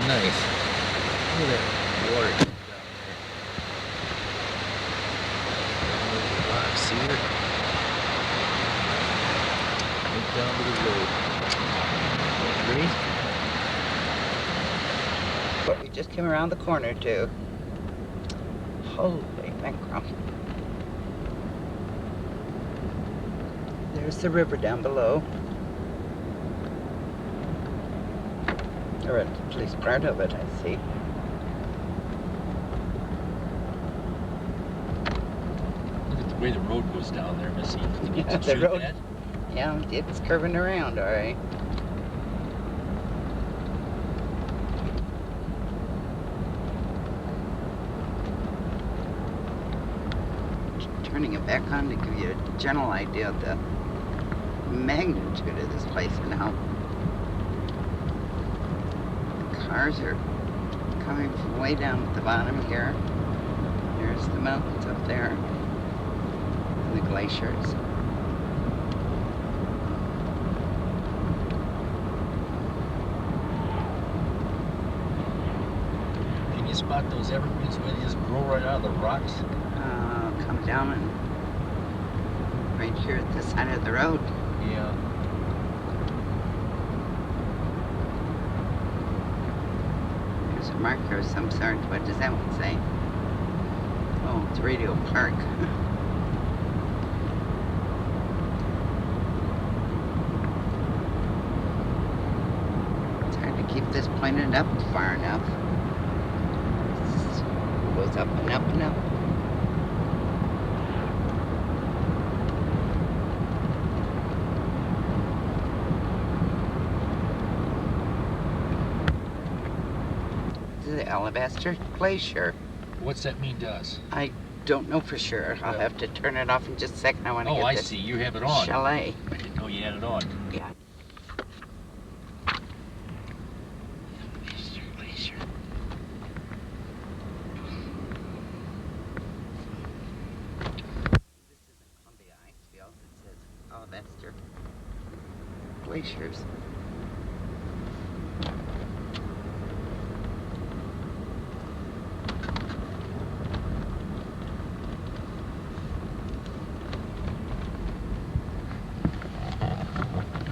Nice. Look at that water down there. There's a rock, see it? Right down to the road. Great. But we just came around the corner too. Holy mackerel. There's the river down below. Or at least part of it, I see. Look at the way the road goes down there, Missy. Can you Yeah, the shoot road. that? Yeah, it's curving around, all right. Turning it back on to give you a general idea of the magnitude of this place and how the cars are coming from way down at the bottom here. There's the mountains up there and the glaciers. Can you spot those evergreens where they just grow right out of the rocks? Come down and right here at the side of the road. Yeah. There's a marker of some sort. What does that one say? Oh, it's Radio Park. It's hard to keep this pointed up far enough. It goes up and up and up. The Alabaster Glacier. What's that mean to us? I don't know for sure. I'll have to turn it off in just a second. I want to Oh, get I this see. You have it on. chalet. I didn't know you had it on. Yeah. Alabaster Glacier. This isn't Columbia Icefield. It says Alabaster Glaciers.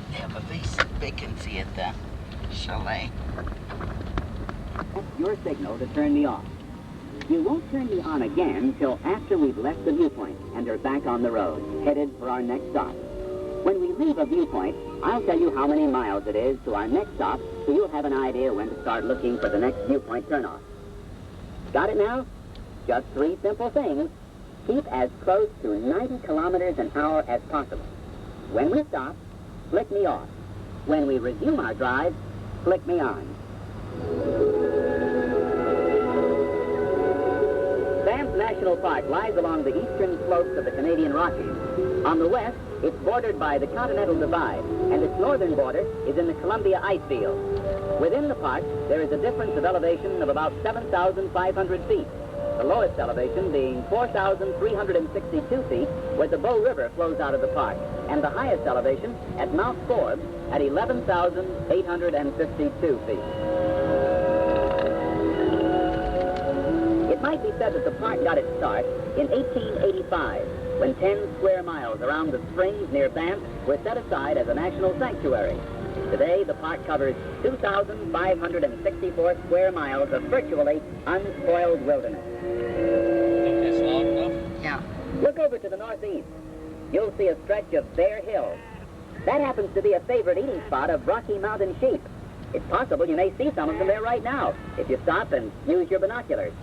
They have a vacancy at the chalet. That's your signal to turn me off. You won't turn me on again till after we've left the viewpoint and are back on the road, headed for our next stop. When we leave a viewpoint, I'll tell you how many miles it is to our next stop, so you'll have an idea when to start looking for the next viewpoint turnoff. Got it now? Just 3 simple things. Keep as close to 90 kilometers an hour as possible. When we stop, flick me off. When we resume our drive, flick me on. Banff National Park lies along the eastern slopes of the Canadian Rockies. On the west, it's bordered by the Continental Divide, and its northern border is in the Columbia Icefield. Within the park, there is a difference of elevation of about 7,500 feet. The lowest elevation being 4,362 feet, where the Bow River flows out of the park, and the highest elevation at Mount Forbes at 11,852 feet. It might be said that the park got its start in 1885, when 10 square miles around the springs near Banff were set aside as a national sanctuary. Today, the park covers 2,564 square miles of virtually unspoiled wilderness. Think that's long enough? Yeah. Look over to the northeast. You'll see a stretch of bare hills. That happens to be a favorite eating spot of Rocky Mountain sheep. It's possible you may see some of them there right now, if you stop and use your binoculars.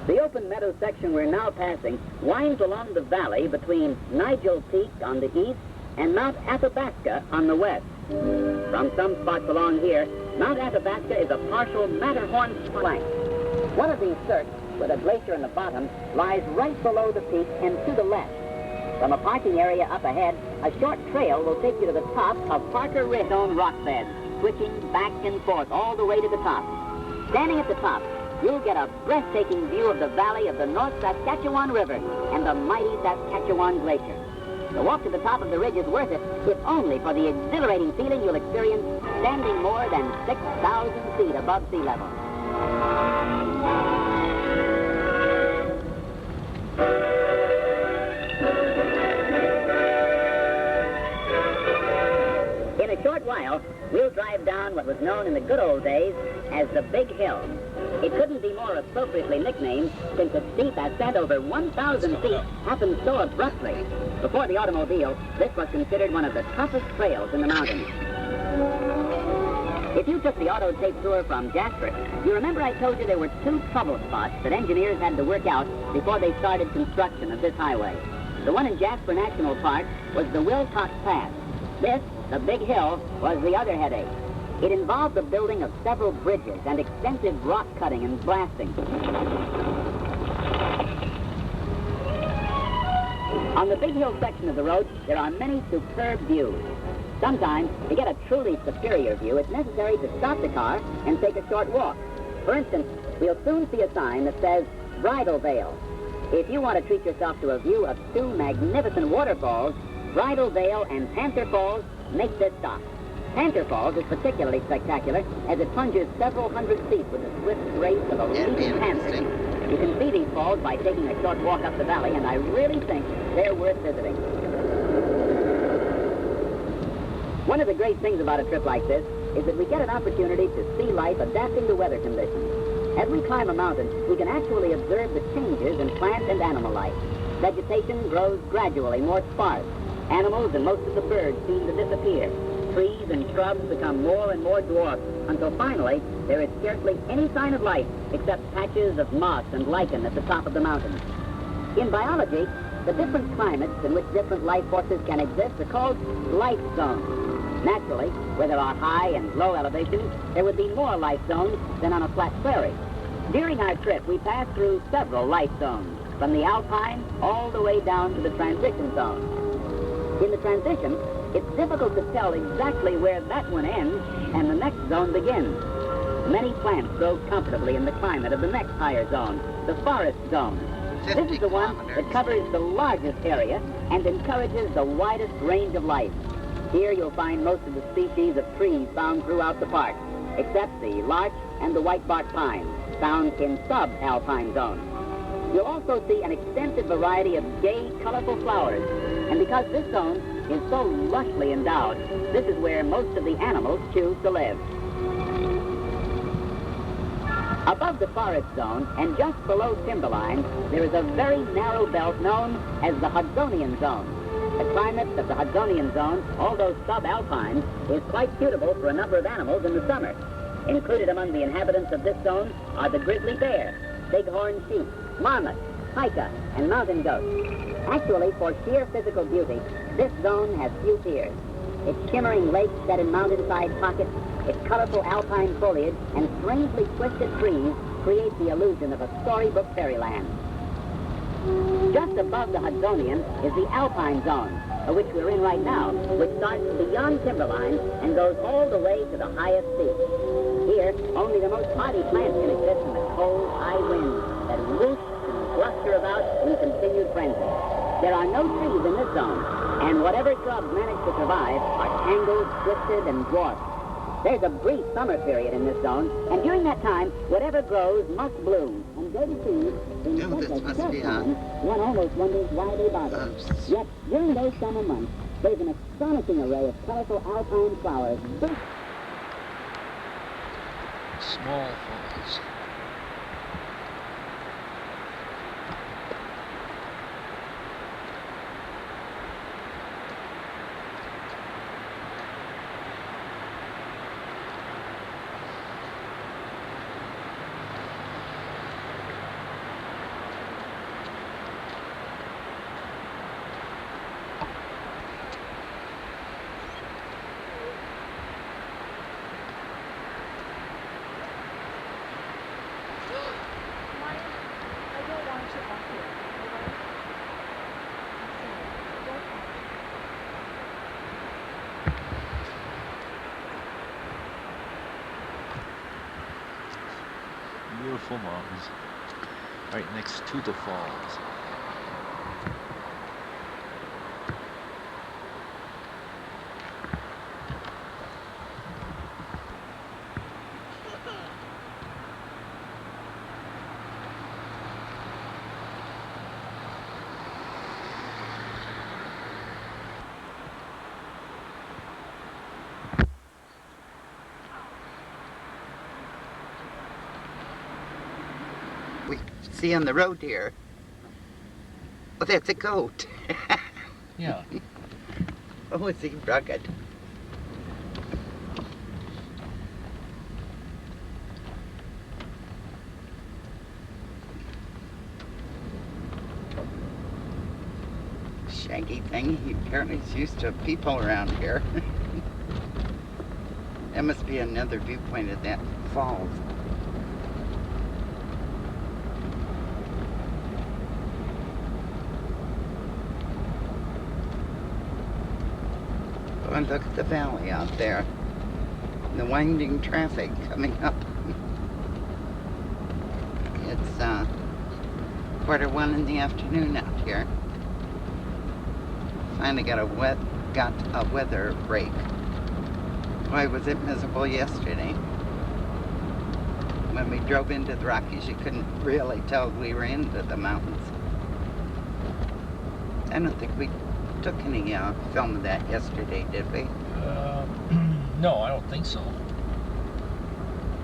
The open meadow section we're now passing winds along the valley between Nigel Peak on the east and Mount Athabasca on the west. From some spots along here, Mount Athabasca is a partial Matterhorn flank. One of these cirques, with a glacier in the bottom, lies right below the peak and to the left. From a parking area up ahead, a short trail will take you to the top of Parker Ridge on rock beds, switching back and forth all the way to the top. Standing at the top, you'll get a breathtaking view of the valley of the North Saskatchewan River and the mighty Saskatchewan Glacier. The walk to the top of the ridge is worth it, if only for the exhilarating feeling you'll experience standing more than 6,000 feet above sea level. In a short while, we'll drive down what was known in the good old days as the Big Hill. It couldn't be more appropriately nicknamed since its steep ascent over 1,000 feet happened so abruptly. Before the automobile, this was considered one of the toughest trails in the mountains. If you took the auto tape tour from Jasper, you remember I told you there were 2 trouble spots that engineers had to work out before they started construction of this highway. The one in Jasper National Park was the Wilcox Pass. This, the Big Hill, was the other headache. It involved the building of several bridges and extensive rock cutting and blasting. On the Big Hill section of the road, there are many superb views. Sometimes, to get a truly superior view, it's necessary to stop the car and take a short walk. For instance, we'll soon see a sign that says Bridal Veil. If you want to treat yourself to a view of 2 magnificent waterfalls, Bridal Veil and Panther Falls make this stop. Panther Falls is particularly spectacular as it plunges several hundred feet with the swift grace of a leaping panther. You can see these falls by taking a short walk up the valley, and I really think they're worth visiting. One of the great things about a trip like this is that we get an opportunity to see life adapting to weather conditions. As we climb a mountain, we can actually observe the changes in plant and animal life. Vegetation grows gradually more sparse. Animals and most of the birds seem to disappear. Trees and shrubs become more and more dwarfed until finally there is scarcely any sign of life except patches of moss and lichen at the top of the mountain. In biology, the different climates in which different life forces can exist are called life zones. Naturally, where there are high and low elevations, there would be more life zones than on a flat prairie. During our trip, we passed through several life zones, from the alpine all the way down to the transition zone. In the transition, it's difficult to tell exactly where that one ends and the next zone begins. Many plants grow comfortably in the climate of the next higher zone, the forest zone. This is the one that covers the largest area and encourages the widest range of life. Here you'll find most of the species of trees found throughout the park, except the larch and the whitebark pine, found in sub-alpine zones. You'll also see an extensive variety of gay, colorful flowers. And because this zone is so lushly endowed, this is where most of the animals choose to live. Above the forest zone and just below timberline, there is a very narrow belt known as the Hudsonian Zone. The climate of the Hudsonian Zone, although subalpine, is quite suitable for a number of animals in the summer. Included among the inhabitants of this zone are the grizzly bear, bighorn sheep, marmot, pika, and mountain goat. Actually, for sheer physical beauty, this zone has few peers. Its shimmering lakes set in mountainside pockets, its colorful alpine foliage, and strangely twisted trees create the illusion of a storybook fairyland. Just above the Hudsonian is the alpine zone, which we're in right now, which starts beyond timberline and goes all the way to the highest peak. Here, only the most hardy plants can exist in the cold, high winds that whoosh and bluster about in continued frenzy. There are no trees in this zone, and whatever shrubs manage to survive are tangled, twisted, and dwarfed. There's a brief summer period in this zone, and during that time, whatever grows must bloom. And dirty trees, in such a short time, one almost wonders why they bother. Yet, during those summer months, there's an astonishing array of colorful alpine flowers. Small falls. Beautiful mountains right next to the falls. we see on the road here. Oh, that's a goat. Yeah. Oh, is he rugged? Shaggy thing. He apparently is used to people around here. That must be another viewpoint of that falls. Oh, and look at the valley out there. And the winding traffic coming up. It's 1:15 in the afternoon out here. Finally got a weather break. Why was it miserable yesterday? When we drove into the Rockies, you couldn't really tell we were into the mountains. I don't think we took any film of that yesterday, did we? No, I don't think so.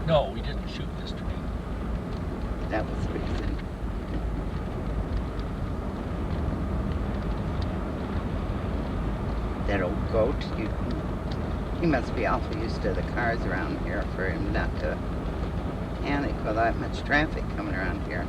No, we didn't shoot yesterday. That was the reason. That old goat, he must be awful used to the cars around here for him not to panic with that much traffic coming around here.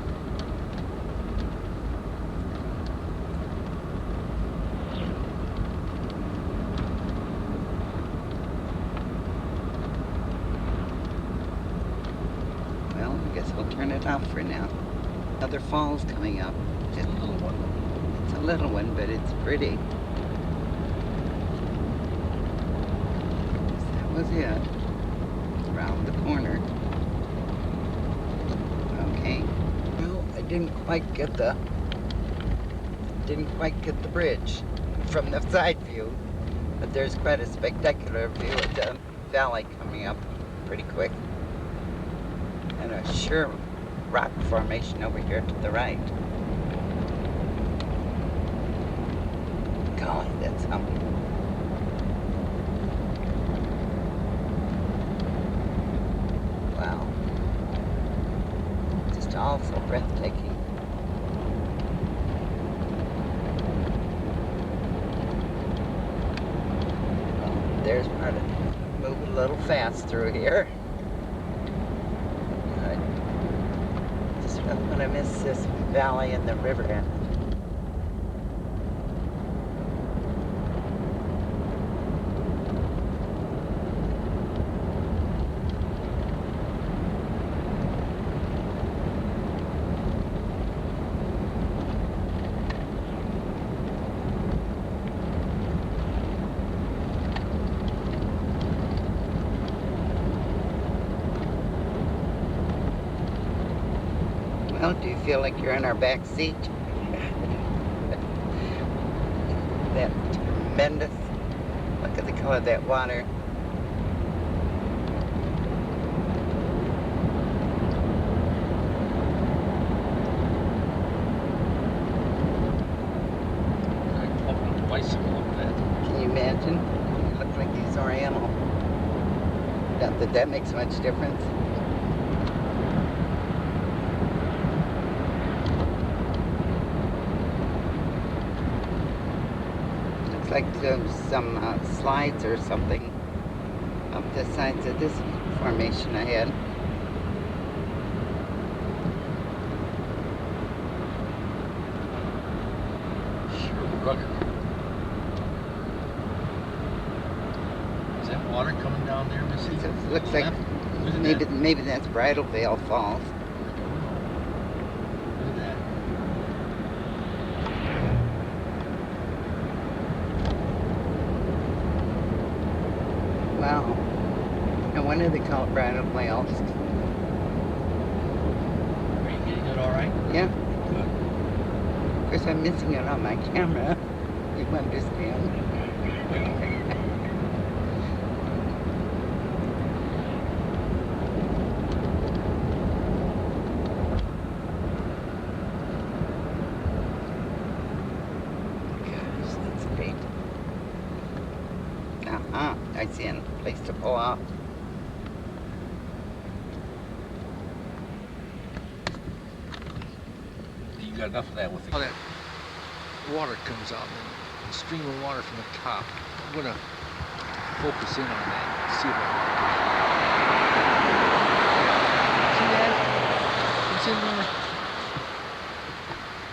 Well, I guess I'll turn it off for now. Another fall's coming up. Just a little one. It's a little one, but it's pretty. That was it. Around the corner. Okay. Well, I didn't quite get the bridge from the side view, but there's quite a spectacular view of the valley coming up pretty quick. And a sure rock formation over here to the right. Golly, that's something. Wow. Just all so breathtaking. Well, there's part of it. Moving a little fast through here. I'm gonna miss this valley and the river end. Well, do you feel like you're in our back seat? That tremendous, look at the color of that water. I pumped up a bicycle up that. Can you imagine? You look like he's oriental. Not that that makes much difference. Like some slides or something up the sides of this formation I had. Sure, rugged. Is that water coming down there, Missy? It looks like maybe that's Bridal Veil Falls. Wow. No wonder they call it Bridal Veils. Are you getting it all right? Yeah. Good. Of course, I'm missing it on my camera. You understand? Gosh, that's great. I see a place to pull off. got enough of that with How that water comes out and the stream of water from the top. I'm gonna focus in on that and see if I can. See that? It's in there.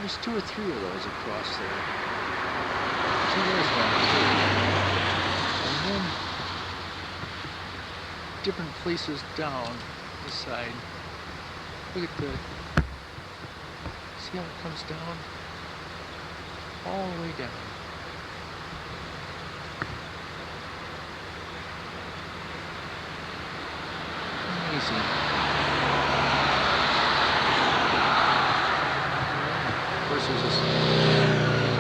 There's 2 or 3 of those across there. See, there's one. And then different places down this side. Look at the, see how it comes down? All the way down. Amazing. Of course, there's this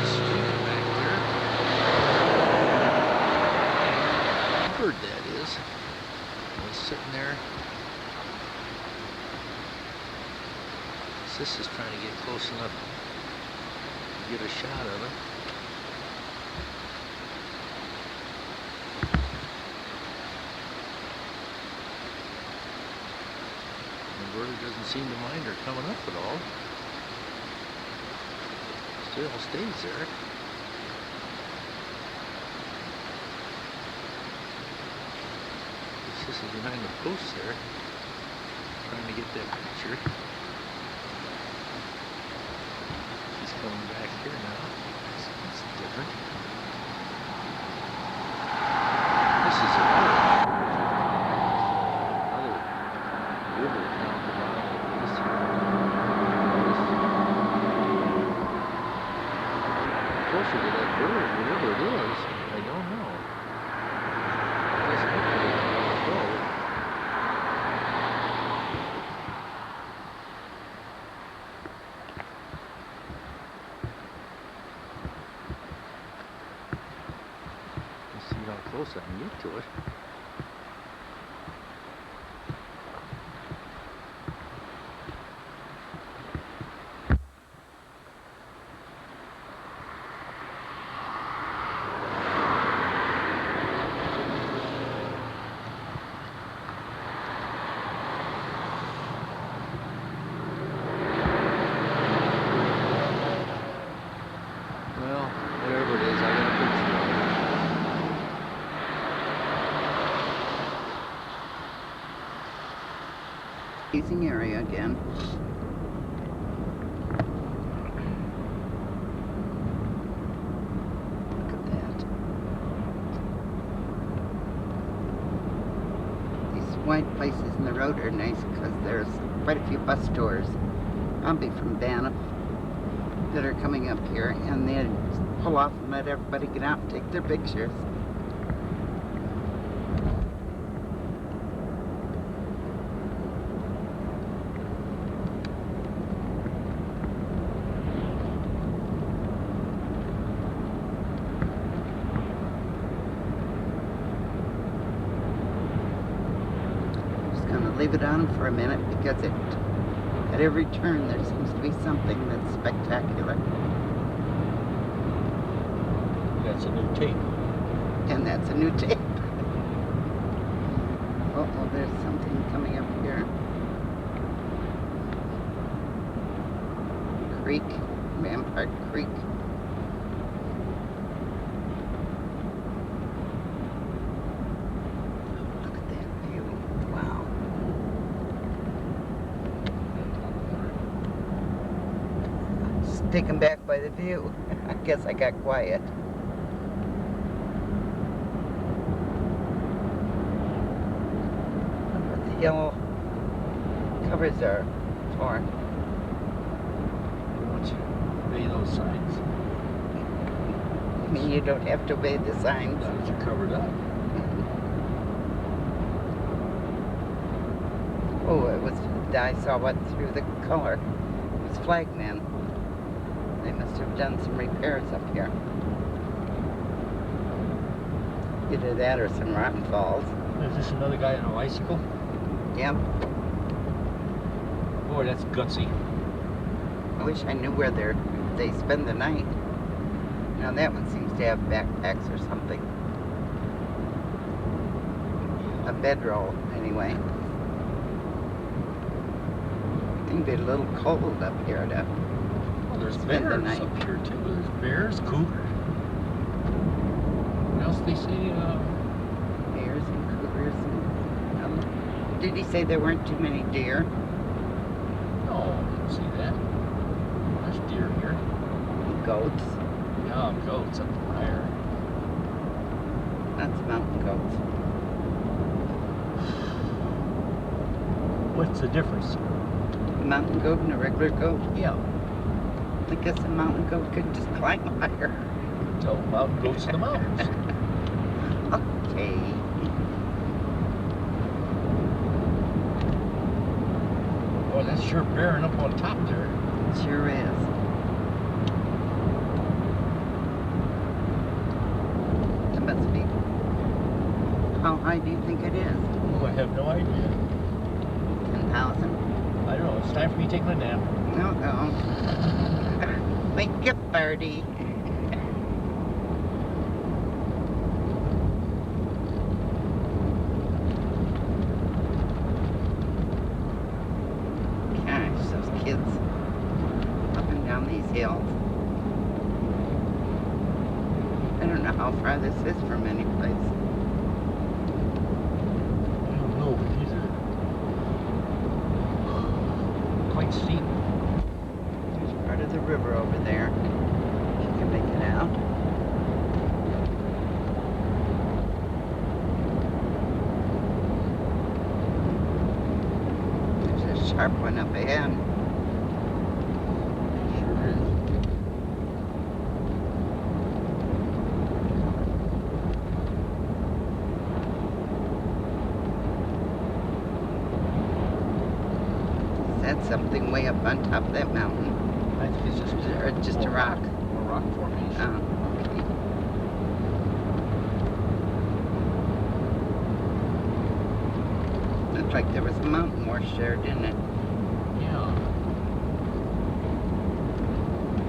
stream back there. Bird that is. Was sitting there. This is trying to get close enough to get a shot of it. The bird doesn't seem to mind her coming up at all. Still stays there. This is behind the post there, trying to get that picture. She's coming back here now. It's different. This is another river down the bottom of this here. Closer to that bird, whatever it is, I don't know. It doesn't look like it's going to go. Let's see how close I can get to it. Well, whatever it is, I got a picture of it. Grazing area again. Look at that. These wide places in the road are nice because there's quite a few bus tours. I'll be from Banff that are coming up here, and they pull off and let everybody get out and take their pictures. Just gonna leave it on for a minute because at every turn there seems to be something that's spectacular. That's a new tape. And that's a new tape. Oh, there's something coming up here. Creek, Rampart Creek. Look at that view. Wow. Just taken back by the view. I guess I got quiet. Yellow covers are for. Once you obey those signs, I mean, you don't have to obey the signs. now that you're covered up. Oh, it was, I saw what through the color. It was flagmen. They must have done some repairs up here. Either that or some rotten falls. Is this another guy on a bicycle? Yep. Boy, that's gutsy. I wish I knew where they spend the night. Now that one seems to have backpacks or something. A bedroll, anyway. I think they're a little cold up here to there's Spend the bears night. up here too. There's bears, cougar. What else they say? Bears and cougars. And, did he say there weren't too many deer? No, I didn't see that. There's deer here. Goats. Yeah, goats up higher. That's mountain goats. What's the difference? A mountain goat and a regular goat. Yeah, I guess a mountain goat could just climb higher. tell about goats in the mountains. Okay. Boy, that's sure bearing up on top there. Sure is. It must be. How high do you think it is? Oh, I have no idea. 10,000? I don't know. It's time for me to take my nap. No, no. Wake up, birdie. Gosh, those kids up and down these hills. I don't know how far this is from any place. I don't know, but these are quite steep. There's part of the river over there. If you can make it out. There's a sharp one up ahead. Sure is. Is that something way up on top of that mountain? I think it's just Or just a rock? More rock formation. Oh, okay. Looked like there was a mountain wash there, didn't it? Yeah.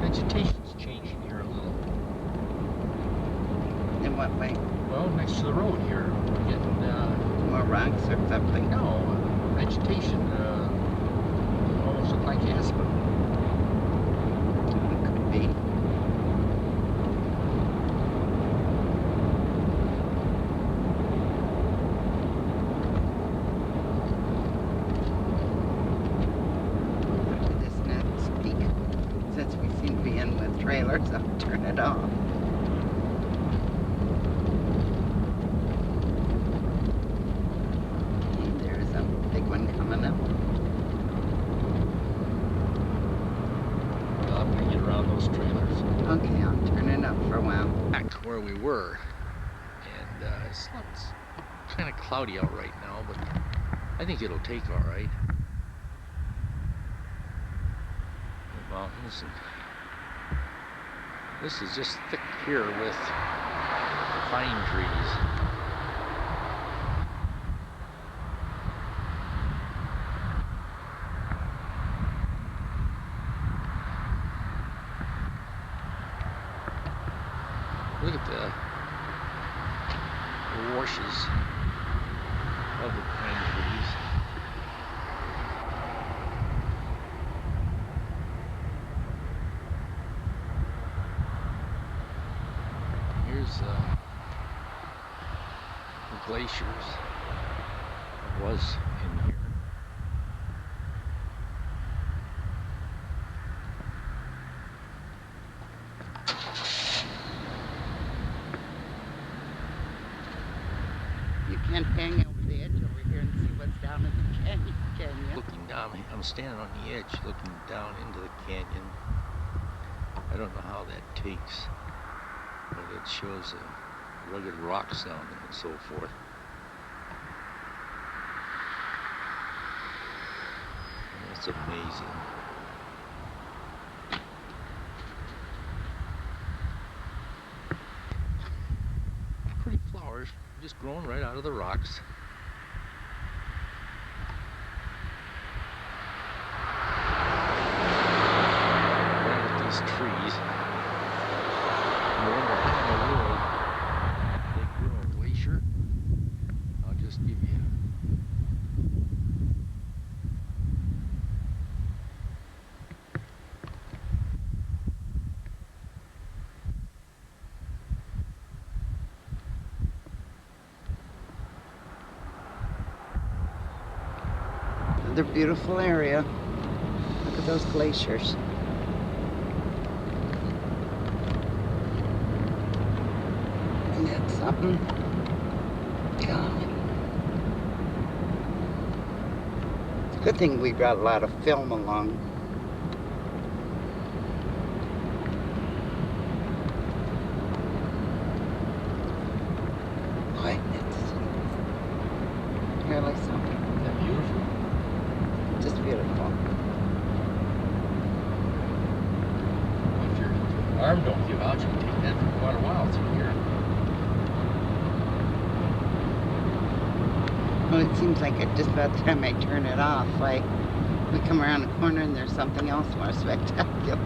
Vegetation's changing here a little. In what way? Well, next to the road here, we're getting More rocks or something? no vegetation. Almost look like aspen. It could be. This next speak. Since we seem to be in with trailers, I'll turn it off. There's a big one coming up. Well, I'm gonna get around those trailers. Okay, I'll turn it up for a while. Back where we were, and it's kind of cloudy out right now, but I think it'll take all right. The mountains, and this is just thick here with pine trees. Look at the washes of the pine trees. Here's the glaciers. It was in here. You can't hang over the edge over here and see what's down in the canyon, can you? Looking down, I'm standing on the edge looking down into the canyon. I don't know how that takes, but it shows rugged rocks down there and so forth. And it's amazing. Pretty flowers, just growing right out of the rocks. Right with these trees. I wonder how in the world they grow a glacier. I'll just give you. Another beautiful area. Look at those glaciers. Isn't that something? God. It's a good thing we brought a lot of film along. Boy, it's really something. Isn't that beautiful? Just beautiful. If your arm don't give out, you can take that for quite a while through here. Well, it seems like just about the time I turn it off, like we come around the corner and there's something else more spectacular.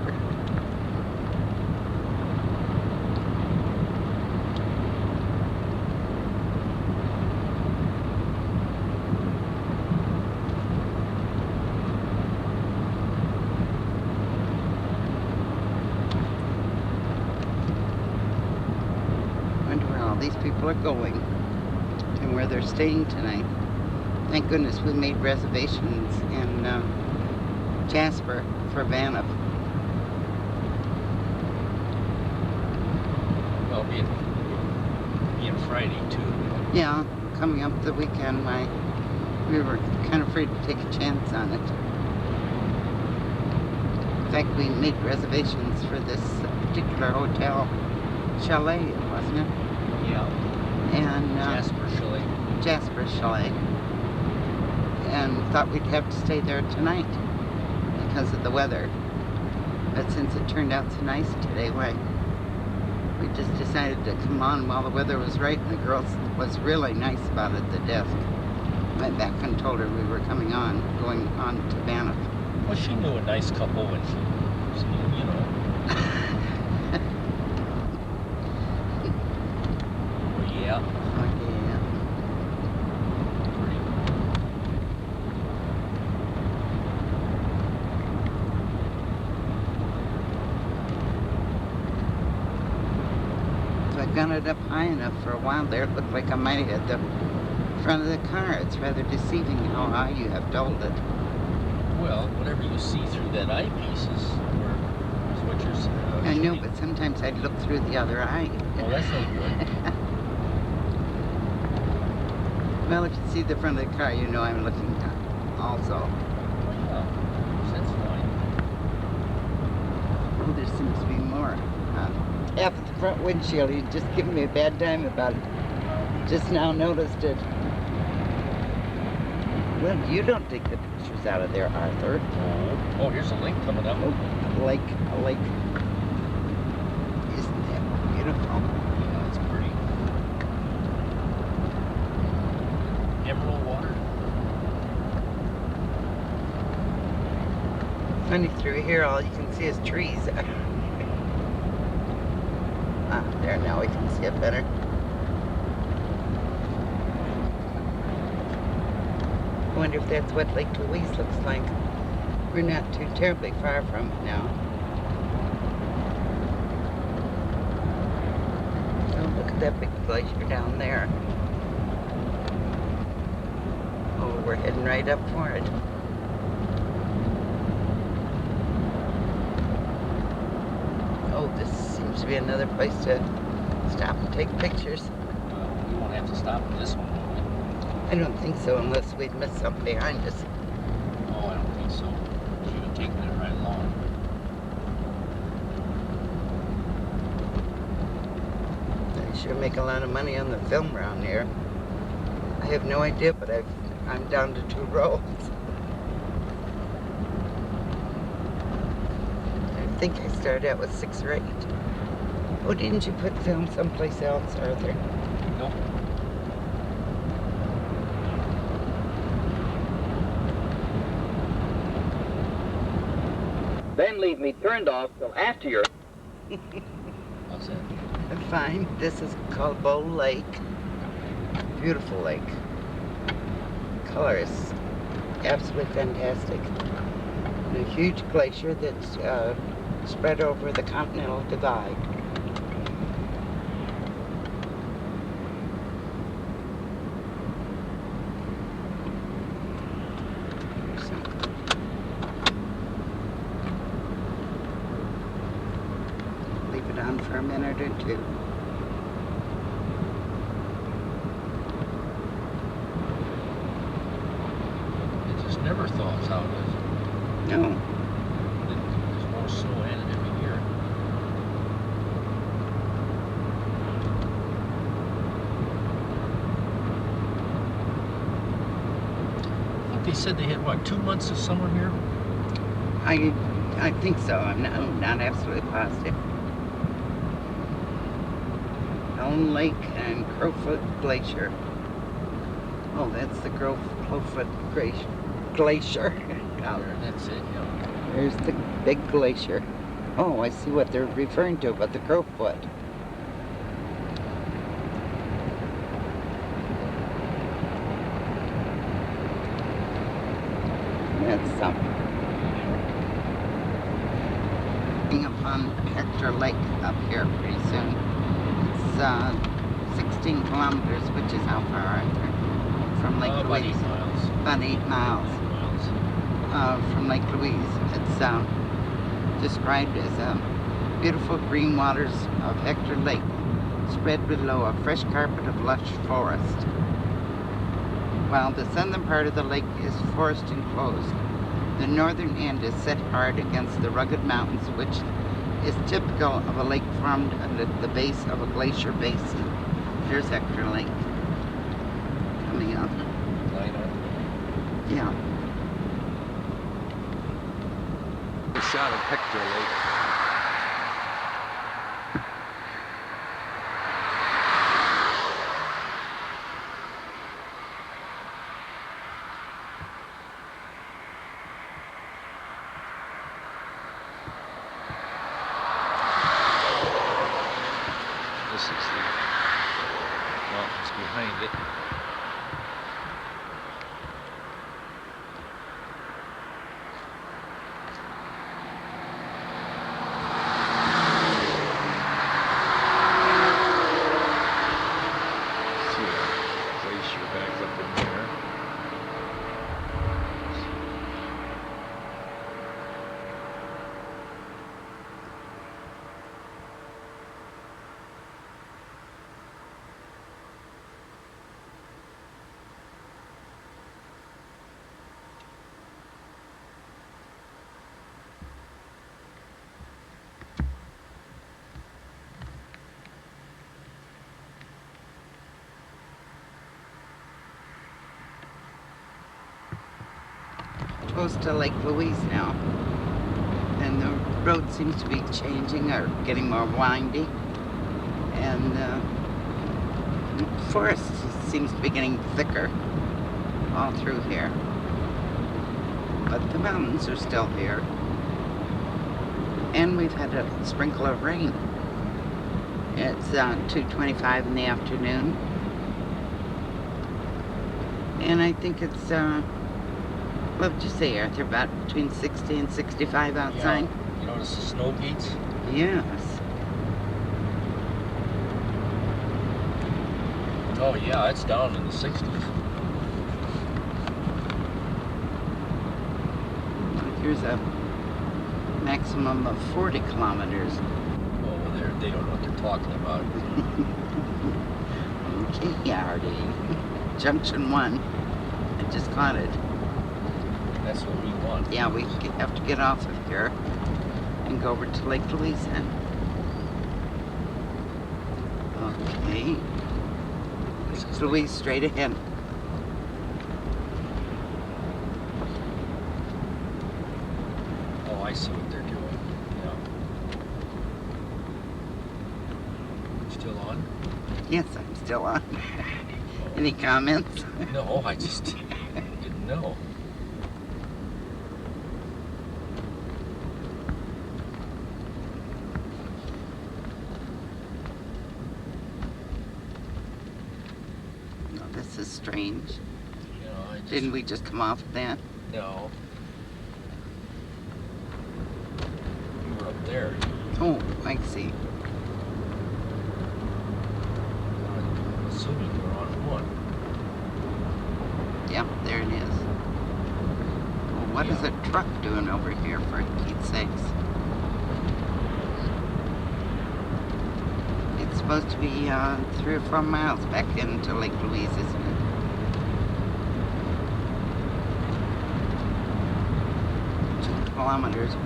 Wonder where all these people are going and where they're staying tonight. Thank goodness we made reservations in Jasper for Banff. Well, being Friday too. Yeah, coming up the weekend, we were kind of afraid to take a chance on it. In fact, we made reservations for this particular hotel, Chalet, wasn't it? Yeah. And Jasper Chalet. Jasper Chalet. And thought we'd have to stay there tonight because of the weather. But since it turned out so nice today, why, we just decided to come on while the weather was right, and the girl was really nice about it at the desk. Went back and told her we were going on to Banff. Well, she knew a nice couple when she, you know. Well, yeah. Oh, yeah. Pretty. So I got it up high enough for a while there. It looked like I might have hit the front of the car. It's rather deceiving how high you have to hold it. Well, whatever you see through that eyepiece is what you're I know, shooting. but sometimes I'd look through the other eye. Well, that's no good. Well, if you see the front of the car, you know I'm looking also. Well, yeah. That's fine. Oh, there seems to be more. Half of the front windshield, he's just giving me a bad time about it. Just now noticed it. Well, you don't take the pictures out of there, Arthur. Oh, here's a link coming up. Oh, a lake. Isn't that beautiful? Yeah, it's pretty. Emerald water. Funny, through here, all you can see is trees. There, now we can see it better. I wonder if that's what Lake Louise looks like. We're not too terribly far from it now. Oh, look at that big glacier down there. Oh, we're heading right up for it. Oh, this seems to be another place to stop and take pictures. We won't have to stop at this one, will we? I don't think so, unless we'd miss something behind us. Oh, I don't think so. She would have taken it right along. They sure make a lot of money on the film around here. I have no idea, but I'm down to 2 rolls. I think I started out with 6 or 8. Oh, didn't you put film someplace else, Arthur? Nope. Then leave me turned off till after you're... How's that? Fine. This is called Bow Lake. Beautiful lake. Color is absolutely fantastic. And a huge glacier that's spread over the Continental Divide. There's for a minute or two. It just never thaws out, does it? No. There's more snow added every year. I think they said they had, what, 2 months of summer here? I think so. I'm not absolutely positive. Elm Lake and Crowfoot Glacier. Oh, that's the Crowfoot Glacier. There, that's it, yeah. There's the big glacier. Oh, I see what they're referring to about the Crowfoot. That's up on Hector Lake up here pretty soon. It's 16 kilometers, which is how far, Arthur? From Lake About Louise. 8 miles. About 8 miles. 8 miles. From Lake Louise. It's described as beautiful green waters of Hector Lake, spread below a fresh carpet of lush forest. While the southern part of the lake is forest enclosed, the northern end is set hard against the rugged mountains, which is typical of a lake formed at the base of a glacier basin. There's Hector Lake coming up. Yeah. A shot of Hector Lake. This is the mountains behind it. See a glacier back up in there. Close to Lake Louise now, and the road seems to be changing or getting more windy, and the forest seems to be getting thicker all through here, but the mountains are still here, and we've had a sprinkle of rain. It's 2:25 in the afternoon, and I think it's what would you say, Arthur? About between 60 and 65 outside? Yeah. You notice the snow gates? Yes. Oh yeah, it's down in the 60s. Here's a maximum of 40 kilometers. Oh, they don't know what they're talking about. Okay, Artie. Junction 1. I just caught it. That's what we want. Yeah, we have to get off of here and go over to Lake Louise then. Okay. Lake Louise straight ahead. Oh, I see what they're doing. Yeah. Still on? Yes, I'm still on. Any comments? No, I just didn't know. This is strange. You know, I just, Didn't we just come off of that? No. You were up there. Oh, I see. I'm assuming we're on one. Yep, there it is. Well, what is a truck doing over here, for Pete's sakes? supposed to be 3 or 4 miles back into Lake Louise, isn't it? 2 kilometers.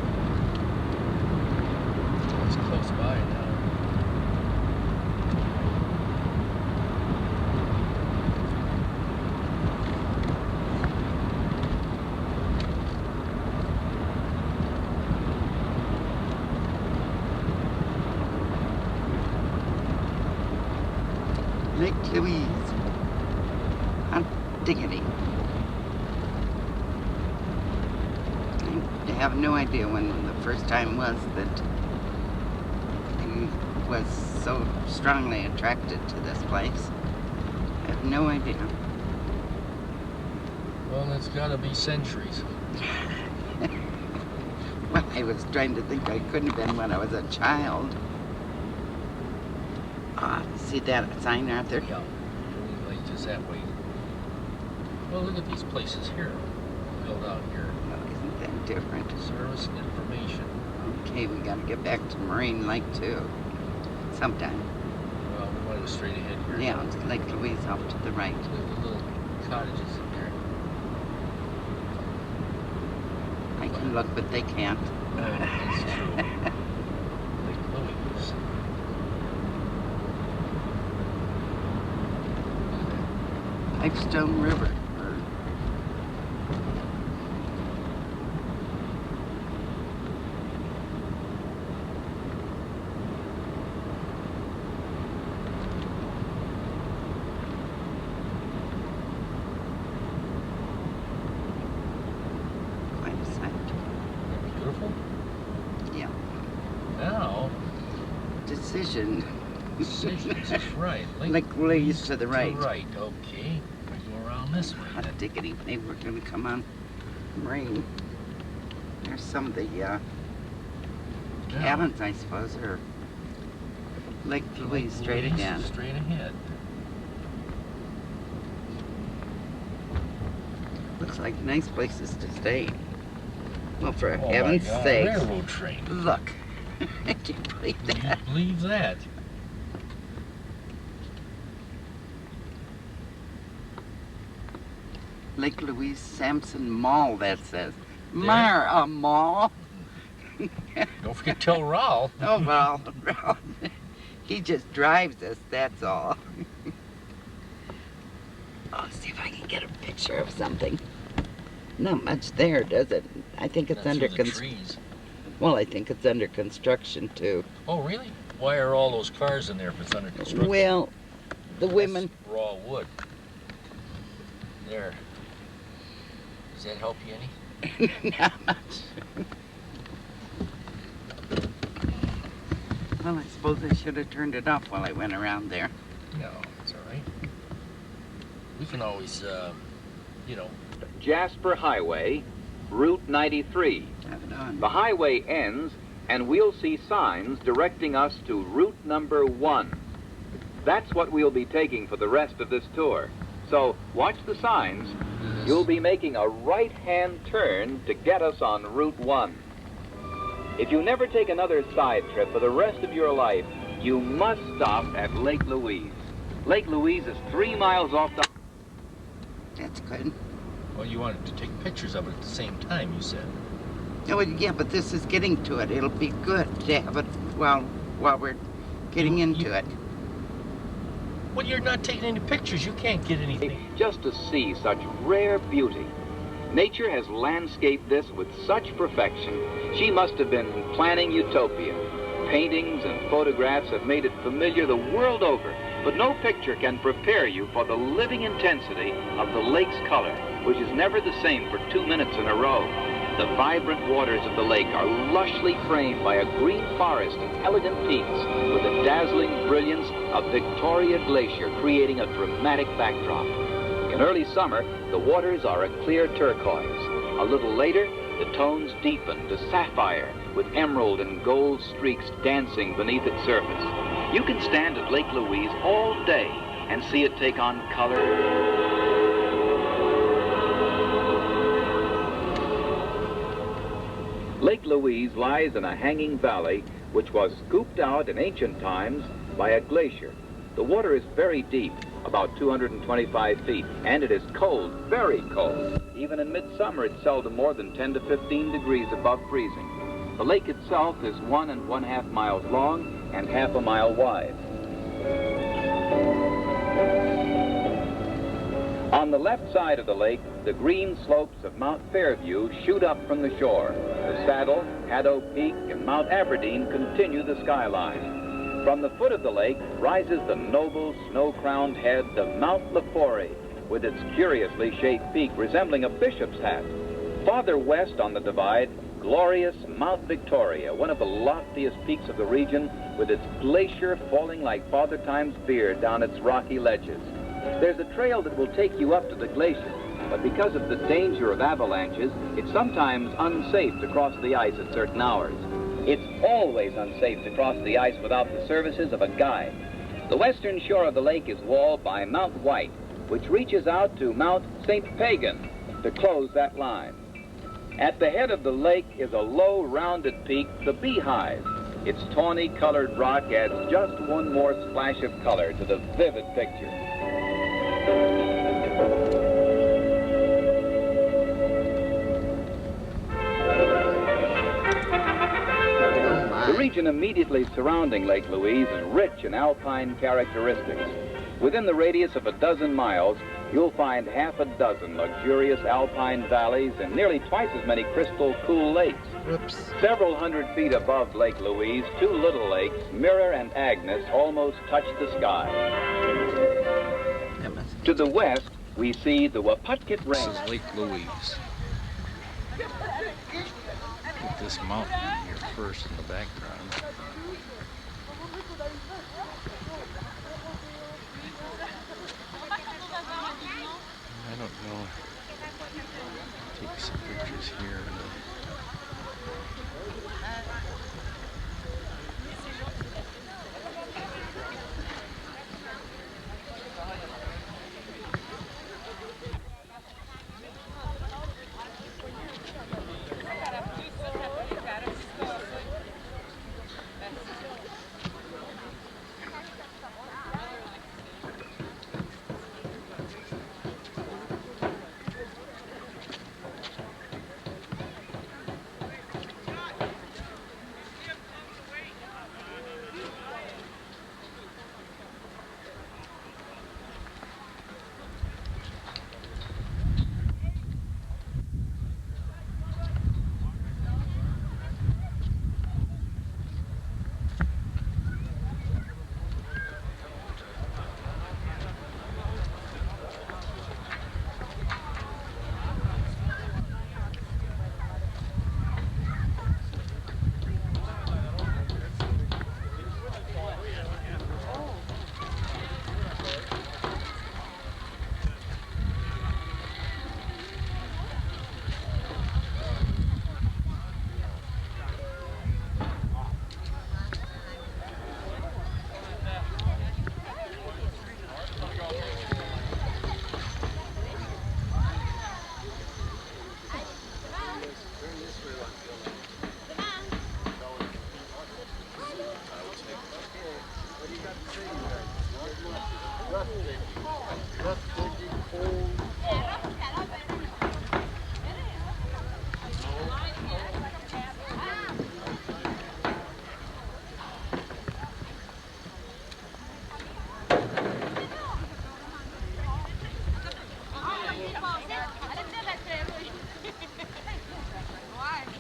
It's close by now. Lake Louise. Hot diggity. I have no idea when the first time was that I was so strongly attracted to this place. I have no idea. Well, it's got to be centuries. Well, I was trying to think I couldn't have been when I was a child. See that sign out there? Yeah. Like just that way. Well, look at these places here. Built out here. Oh, isn't that different? Service and information. Okay, we gotta get back to Marine Lake too. Sometime. Well, we want to go straight ahead here. Yeah, it's Lake Louise off to the right. Look at the little cottages in there. I can look, but they can't. Oh, that's true. Lake Louise. Pipestone River. Quite a sight. Beautiful. Yeah. Now, Decision. decisions is right. Lake Louise to the right. Right, okay. We go around this way Hot then. diggity. Maybe we're gonna come on Marine. There's some of the Now, cabins, I suppose, or Lake Louise straight Louise, again. Straight ahead. Looks like nice places to stay. Well, for Oh my heaven's God, sake. railroad train. Look. Can you believe Can you that? believe that? Lake Louise Sampson Mall, that says. A mall? Don't forget to tell Raul. Oh, well, he just drives us, that's all. Oh, see if I can get a picture of something. Not much there, does it? I think it's Not under through the construction. trees. Well, I think it's under construction, too. Oh, really? Why are all those cars in there if it's under construction? Well, the women... That's raw wood. There. Does that help you any? Not much. Well, I suppose I should have turned it off while I went around there. No, it's all right. We can always, you know. Jasper Highway, Route 93. Have it on. The highway ends, and we'll see signs directing us to route number 1. That's what we'll be taking for the rest of this tour. So watch the signs. You'll be making a right-hand turn to get us on Route 1. If you never take another side trip for the rest of your life, you must stop at Lake Louise. Lake Louise is 3 miles off the... That's good. Well, you wanted to take pictures of it at the same time, you said. Oh, yeah, but this is getting to it. It'll be good to have it while we're getting into it. Well, you're not taking any pictures. You can't get anything. Just to see such rare beauty. Nature has landscaped this with such perfection. She must have been planning utopia. Paintings and photographs have made it familiar the world over, but no picture can prepare you for the living intensity of the lake's color, which is never the same for 2 minutes in a row. The vibrant waters of the lake are lushly framed by a green forest and elegant peaks, with the dazzling brilliance of Victoria Glacier creating a dramatic backdrop. In early summer, the waters are a clear turquoise. A little later, the tones deepen to sapphire, with emerald and gold streaks dancing beneath its surface. You can stand at Lake Louise all day and see it take on color. Lake Louise lies in a hanging valley which was scooped out in ancient times by a glacier. The water is very deep, about 225 feet, and it is cold, very cold. Even in midsummer, it's seldom more than 10 to 15 degrees above freezing. The lake itself is 1½ miles long and ½ a mile wide. On the left side of the lake, the green slopes of Mount Fairview shoot up from the shore. The Saddle, Caddo Peak, and Mount Aberdeen continue the skyline. From the foot of the lake rises the noble snow-crowned head of Mount Lefroy, with its curiously shaped peak resembling a bishop's hat. Farther west on the divide, glorious Mount Victoria, one of the loftiest peaks of the region, with its glacier falling like Father Time's beard down its rocky ledges. There's a trail that will take you up to the glacier, but because of the danger of avalanches, it's sometimes unsafe to cross the ice at certain hours. It's always unsafe to cross the ice without the services of a guide. The western shore of the lake is walled by Mount White, which reaches out to Mount St. Pagan to close that line. At the head of the lake is a low, rounded peak, the Beehive. Its tawny-colored rock adds just one more splash of color to the vivid picture. The region immediately surrounding Lake Louise is rich in alpine characteristics. Within the radius of a dozen miles, you'll find half a dozen luxurious alpine valleys and nearly twice as many crystal cool lakes. Whoops. Several hundred feet above Lake Louise, two little lakes, Mirror and Agnes, almost touch the sky. To the west, we see the Waputket This Range. is Lake Louise. Get this mountain here first in the background. I don't know. Take some pictures here.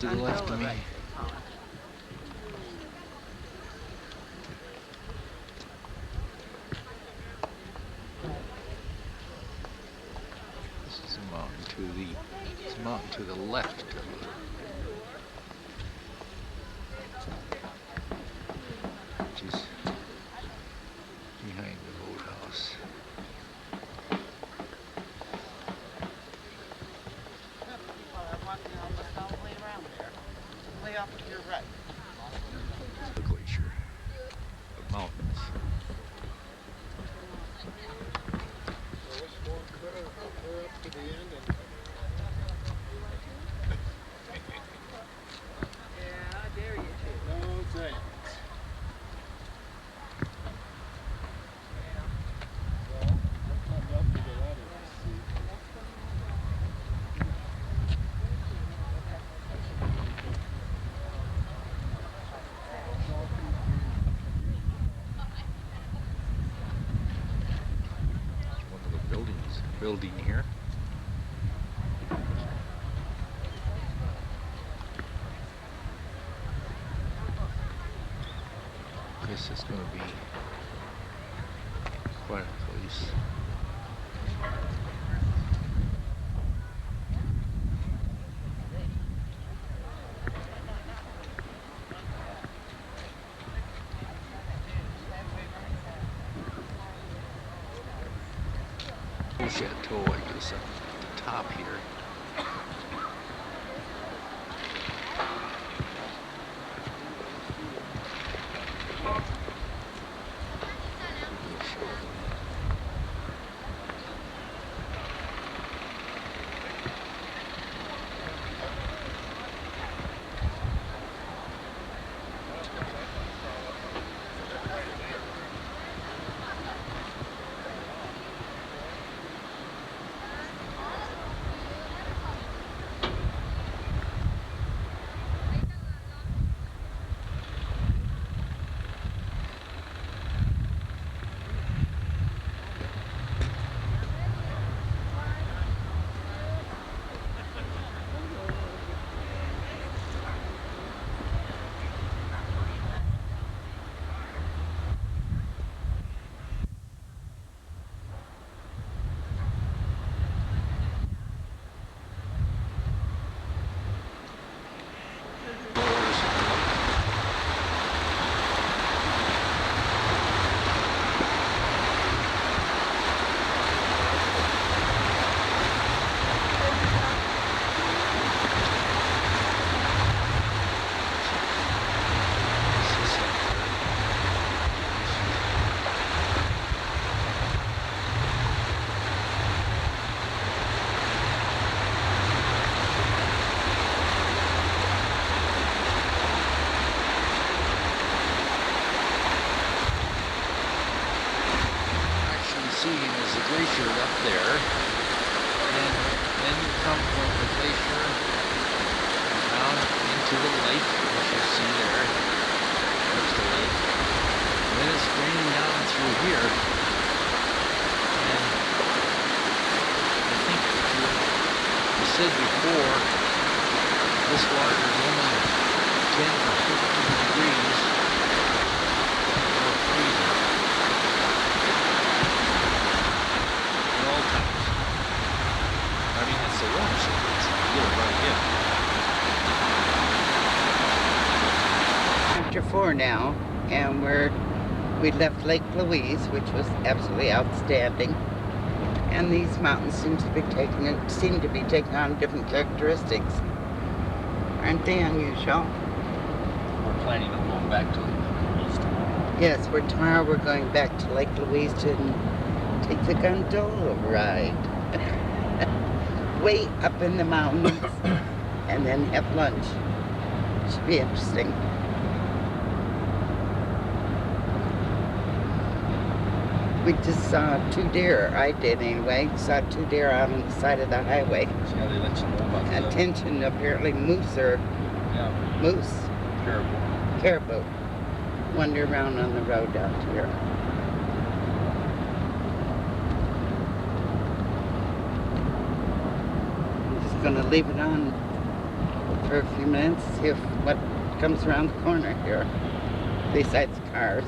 To the left of me. This is a mountain it's a mountain to the left of me. Which is behind the boathouse. The glacier of mountains. building here. This is going to be quite a place. Chateau, I guess, at the top here. Glacier up there, and then you come from the glacier down into the lake, which you see there. There's the lake. And then it's draining down through here. And I think you said before, this water is only 10 or 15 degrees below freezing. I mean, it's the warm side. It's good right here. After 4 now, and we left Lake Louise, which was absolutely outstanding. And these mountains seem to be taking on different characteristics. Aren't they unusual? We're planning on going back to Lake Louise tomorrow. Yes, tomorrow we're going back to Lake Louise to take the gondola ride. Way up in the mountains, and then have lunch. Should be interesting. We just saw 2 deer. I did anyway. Saw 2 deer out on the side of the highway. See how they let you know about the Attention, apparently moose caribou wander around on the road out here. Going to leave it on for a few minutes, see if what comes around the corner here, besides cars.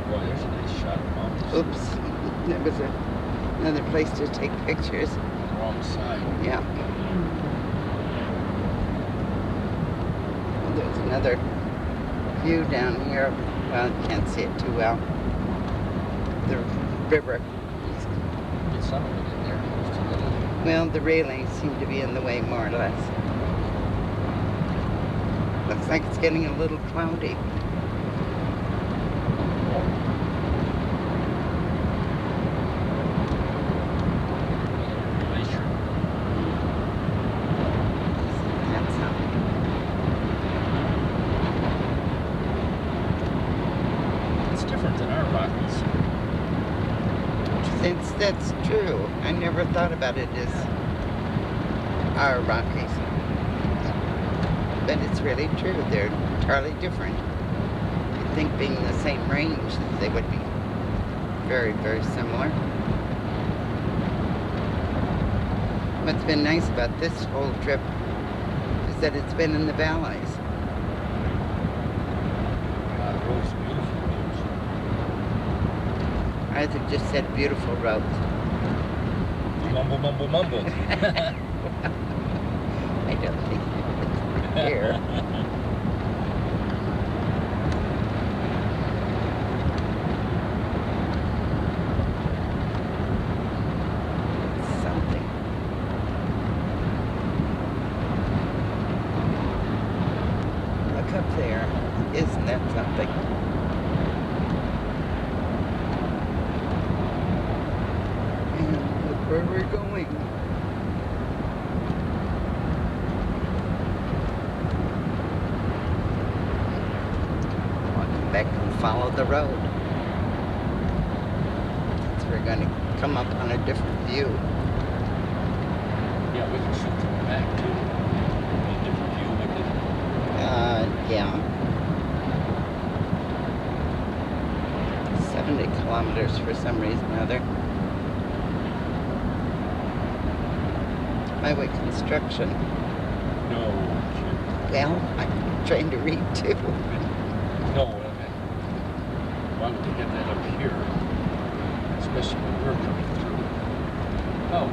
Boy, there's a nice shot of mountains. Oops, there was another place to take pictures. Wrong side. Yeah. Well, there's another view down here. Well, I can't see it too well. The river. Get some of it in there. Just a little. Well, the railings seem to be in the way more or less. Looks like it's getting a little cloudy. Glacier. That's It's different than our Rockies. Since that's true, I never thought about it as our Rockies. But it's really true. They're entirely different. think being the same range, they would be very, very similar. What's been nice about this whole trip is that it's been in the valleys. God, the road's beautiful roads. Arthur just said beautiful roads. Mumble, mumble, mumble. I don't think it's here. Something. Look up there. Isn't that something? And look where we're going. Walking back and follow the road. So we're going to come up on a different view. Yeah, we can shoot from the back too. A different view, but Yeah. 70 kilometers for some reason or other. Highway construction. no. Well, I'm trying to read too. No, I mean, why would they get that up here? Especially when we're coming through. Oh.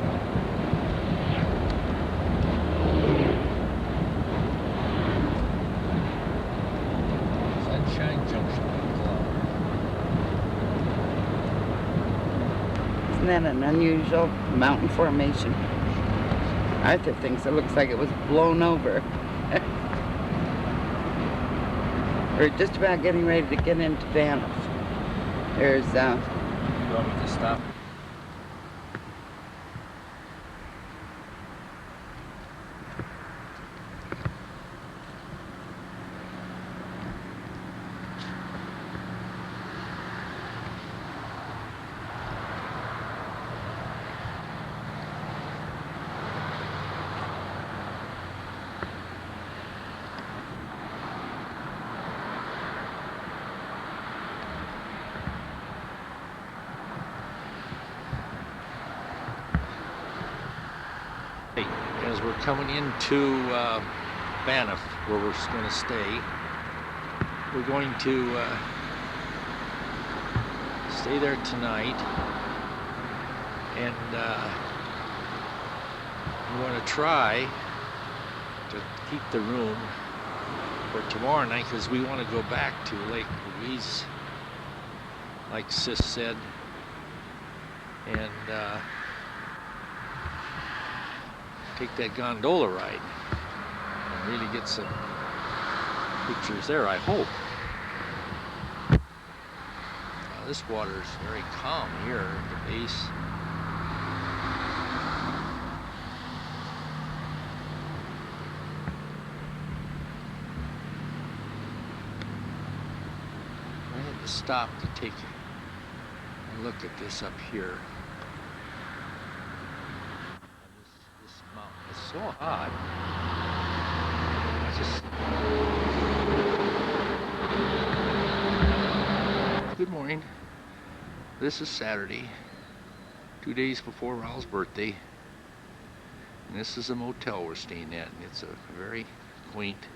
Sunshine Junction, Oklahoma. Isn't that an unusual mountain formation? Arthur thinks it looks like it was blown over. We're just about getting ready to get into Banff. There's, You want me to stop? As we're coming into Banff, where we're going to stay, we're going to stay there tonight, and we want to try to keep the room for tomorrow night because we want to go back to Lake Louise, like Sis said, and take that gondola ride and really get some pictures there, I hope. This water is very calm here at the base. I had to stop to take a look at this up here. It's so hot. Good morning. This is Saturday, 2 days before Raul's birthday. And this is a motel we're staying at. And it's a very quaint,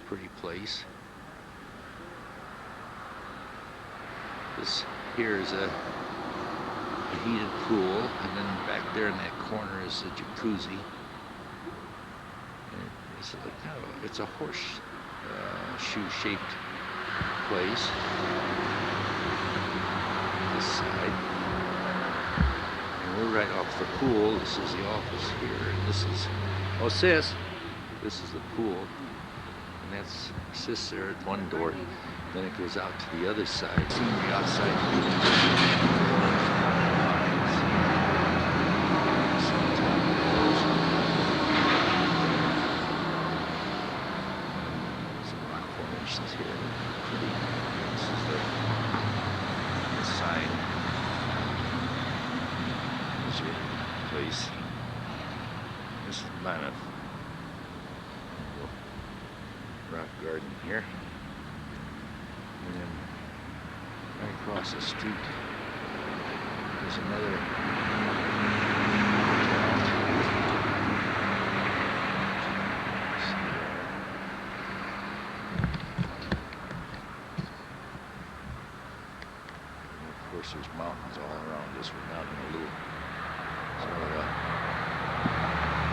pretty place. This here is a heated pool, and then back there in that corner is the jacuzzi. And it's like kind of it's a horseshoe-shaped place. This side, and we're right off the pool. This is the office here, and this is Sis. This is the pool, and that's Sis there at one door. Then it goes out to the other side. Scenery outside. Here. This is the sign. There's your place. This is Banff. Rock garden here. And then right across the street, there's another and of course, there's mountains all around us. We're not in a little sort of a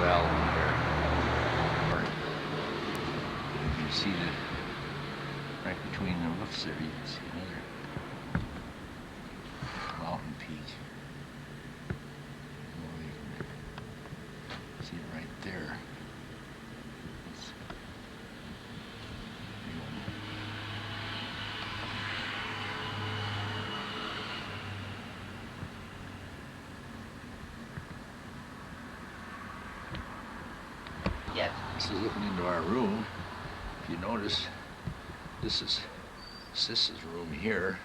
valley here. You can see that right between the roofs there, you can see another mountain peak. Well, you can see it right there. It's a big one. Yes. This is looking into our room. If you notice, this is Sis's room here.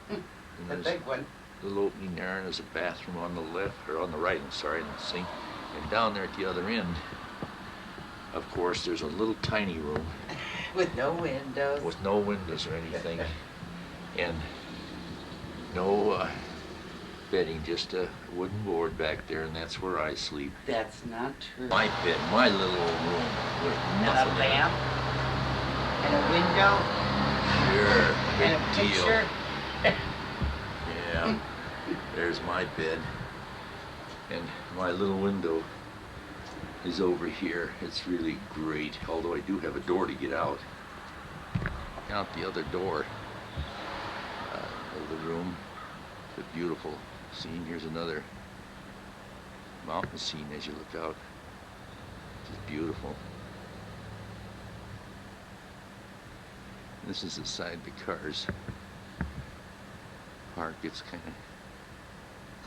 And The there's big one. a little opening there, and there's a bathroom on the left, or on the right, I'm sorry, and the sink. And down there at the other end, of course, there's a little tiny room With no windows. with no windows or anything, and no bedding, just a wooden board back there, and that's where I sleep. That's not true. My bed, my little old room with And a nothing in it. lamp. And a window. Sure, big And a deal. picture. Yeah, there's my bed, and my little window is over here. It's really great, although I do have a door to get out. Out the other door of the room. It's a beautiful scene. Here's another mountain scene as you look out. It's beautiful. This is the side the cars park. It's kind of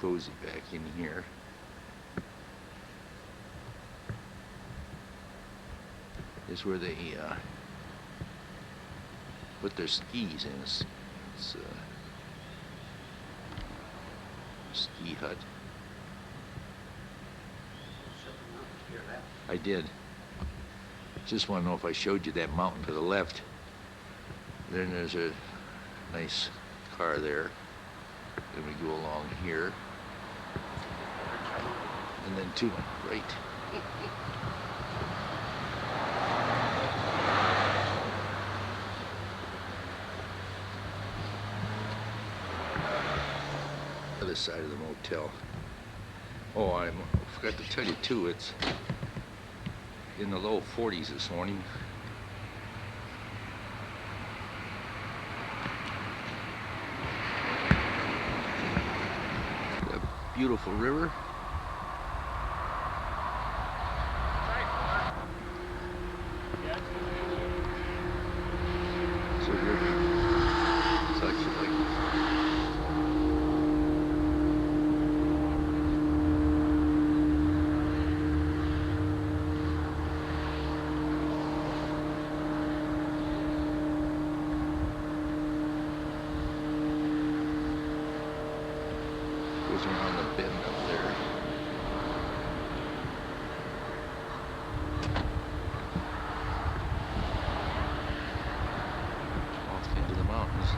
cozy back in here. This is where they put their skis in. It's a ski hut. I did. Just want to know if I showed you that mountain to the left. Then there's a nice car there. Then we go along here. And then to my right. Other side of the motel. Oh, I forgot to tell you too, it's in the low 40s this morning. A beautiful river. It's a river. It's actually like goes around the bend up there. Off into the mountains.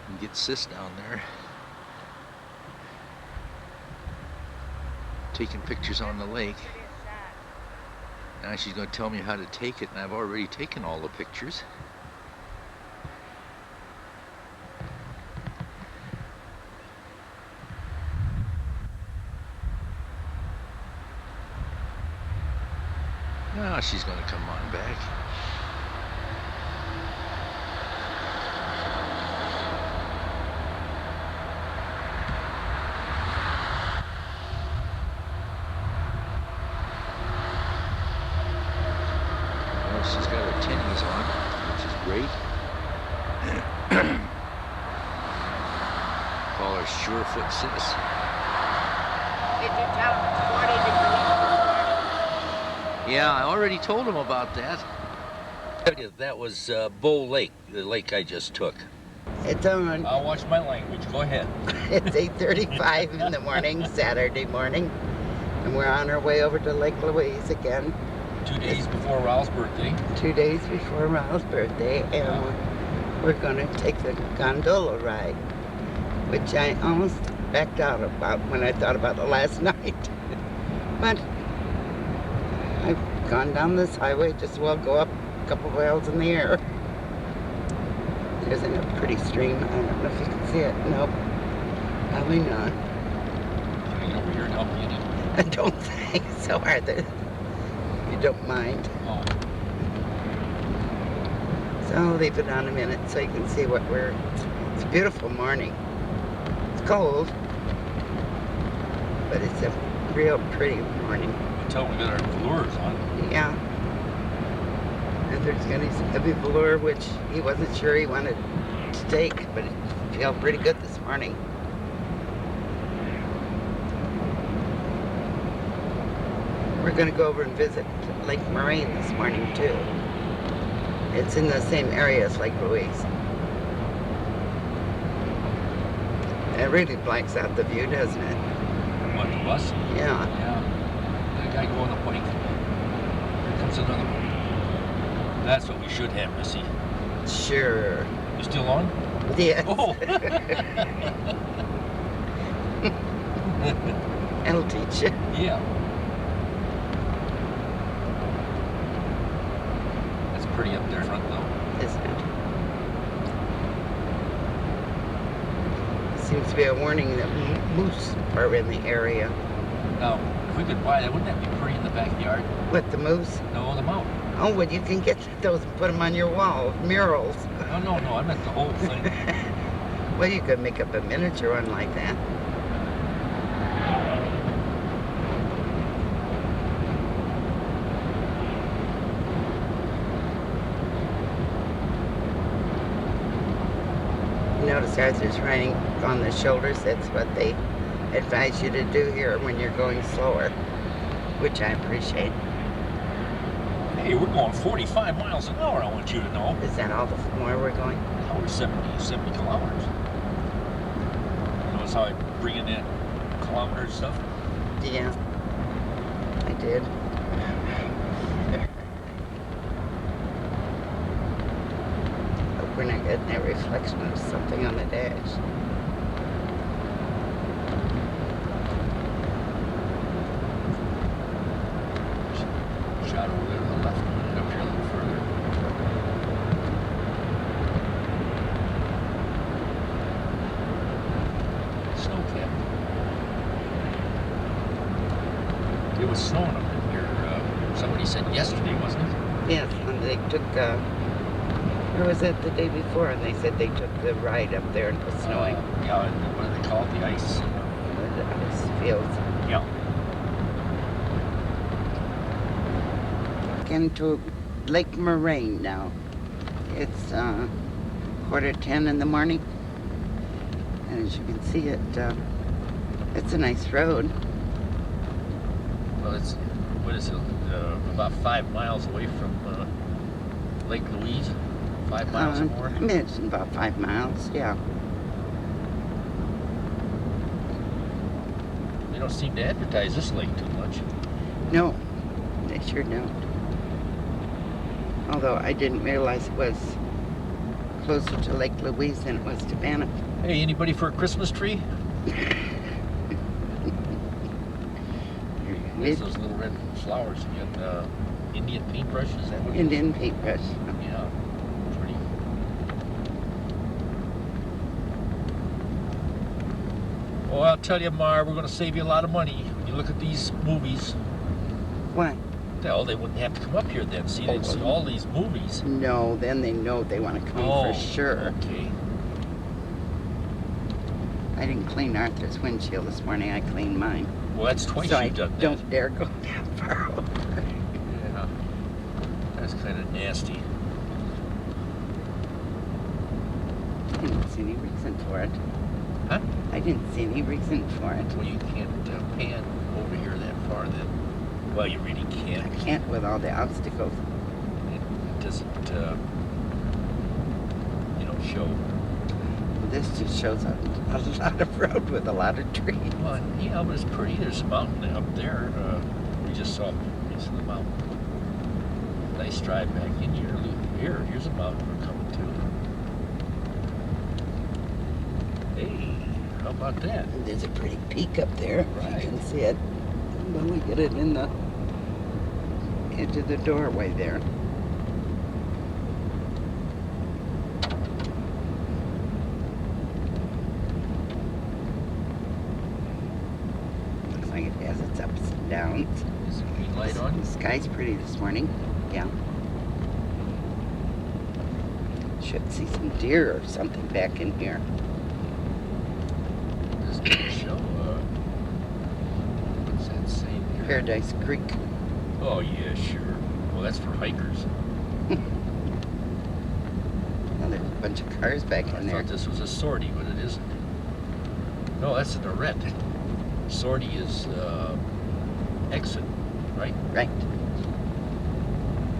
And get Sis down there taking pictures on the lake. Now she's going to tell me how to take it, and I've already taken all the pictures. Now she's going to come on back. Well, she's got her tennies on. great. Call her Surefoot Sis. Did you tell him it's 40 degrees this morning? Yeah, I already told him about that. That was Bow Lake, the lake I just took. It's on. I'll watch my language. Go ahead. It's 8:35 in the morning, Saturday morning, and we're on our way over to Lake Louise again. 2 days before Raul's birthday. 2 days before Raul's birthday, and we're going to take the gondola ride, which I almost backed out about when I thought about it last night. But I've gone down this highway, just as well go up a couple miles in the air. There's a pretty stream. I don't know if you can see it. Nope, probably not. Can I get over here and help you? I don't think so, Arthur. If you don't mind. Oh. So I'll leave it on a minute so you can see what we're... It's a beautiful morning. It's cold, but it's a real pretty morning. Until we got our velours on. Yeah. Arthur's got his heavy velour, which he wasn't sure he wanted to take, but it felt pretty good this morning. We're going to go over and visit Lake Moraine this morning, too. It's in the same area as Lake Louise. It really blanks out the view, doesn't it? What, the bus? Yeah. Yeah. That guy going the bike. Here comes another one. That's what we should have, Missy. Sure. You still on? Yes. Oh! It'll teach you. Yeah. That's pretty up there front though. Isn't it? Seems to be a warning that moose are in the area. Now, if we could buy that, wouldn't that be pretty in the backyard? With the moose? No, the mountain. Oh, well, you can get those and put them on your wall, murals. Oh, no, I meant the whole thing. Well, you could make up a miniature one like that. Notice Arthur's writing on the shoulders. That's what they advise you to do here when you're going slower, which I appreciate. Hey, we're going 45 miles an hour, I want you to know. Is that all the more we're going? Now we're 70 kilometers. Notice how I bring in that kilometer stuff? Yeah, I did. Hope we're not getting that reflection of something on the dash. Shot over there to the left, and up here a little further. Snow cap. It was snowing up in here. Somebody said yesterday, wasn't it? Yes, and they took, or was it the day before? And they said they took the ride up there and it was snowing. Yeah, and what do they call it? The ice. The ice fields. Yeah. Into Lake Moraine now. It's 9:45 in the morning, and as you can see, it's a nice road. Well, it's, what is it, about 5 miles away from Lake Louise? 5 miles or more? I mean, it's about 5 miles, yeah. They don't seem to advertise this lake too much. No, they sure don't. Although I didn't realize it was closer to Lake Louise than it was to Banff. Hey, anybody for a Christmas tree? There's those little red flowers. You got Indian paintbrush, is that what it is? Indian paintbrush. Yeah, pretty. Well, I'll tell you, Mar, we're going to save you a lot of money. When you look at these movies, What? well, they wouldn't have to come up here then. See, they'd see all these movies. No, then they know they want to come for sure. Okay. I didn't clean Arthur's windshield this morning. I cleaned mine. Well, that's twice So I you've done that. don't dare go that far over. Yeah. That's kind of nasty. didn't see any reason for it. Huh? I didn't see any reason for it. Well, you can't pan over here that far then. Well, you really I can't. can't with all the obstacles. It doesn't, show. This just shows a lot of road with a lot of trees. Well, yeah, but it's pretty. There's a mountain up there. We just saw a piece of the mountain. Nice drive back in here. Here's a mountain we're coming to. Hey, how about that? There's a pretty peak up there. Right. You can see it. When we get it in the edge of the doorway there. Looks like it has its ups and downs. Is the green light on? The sky's pretty this morning. Yeah. Should see some deer or something back in here. This doesn't show. What's that saying here? Paradise Creek. Oh, yeah, sure. Well, that's for hikers. Well, there's a bunch of cars back I in there. thought this was a sortie, but it isn't. No, that's an arete. Sortie is exit, right? Right.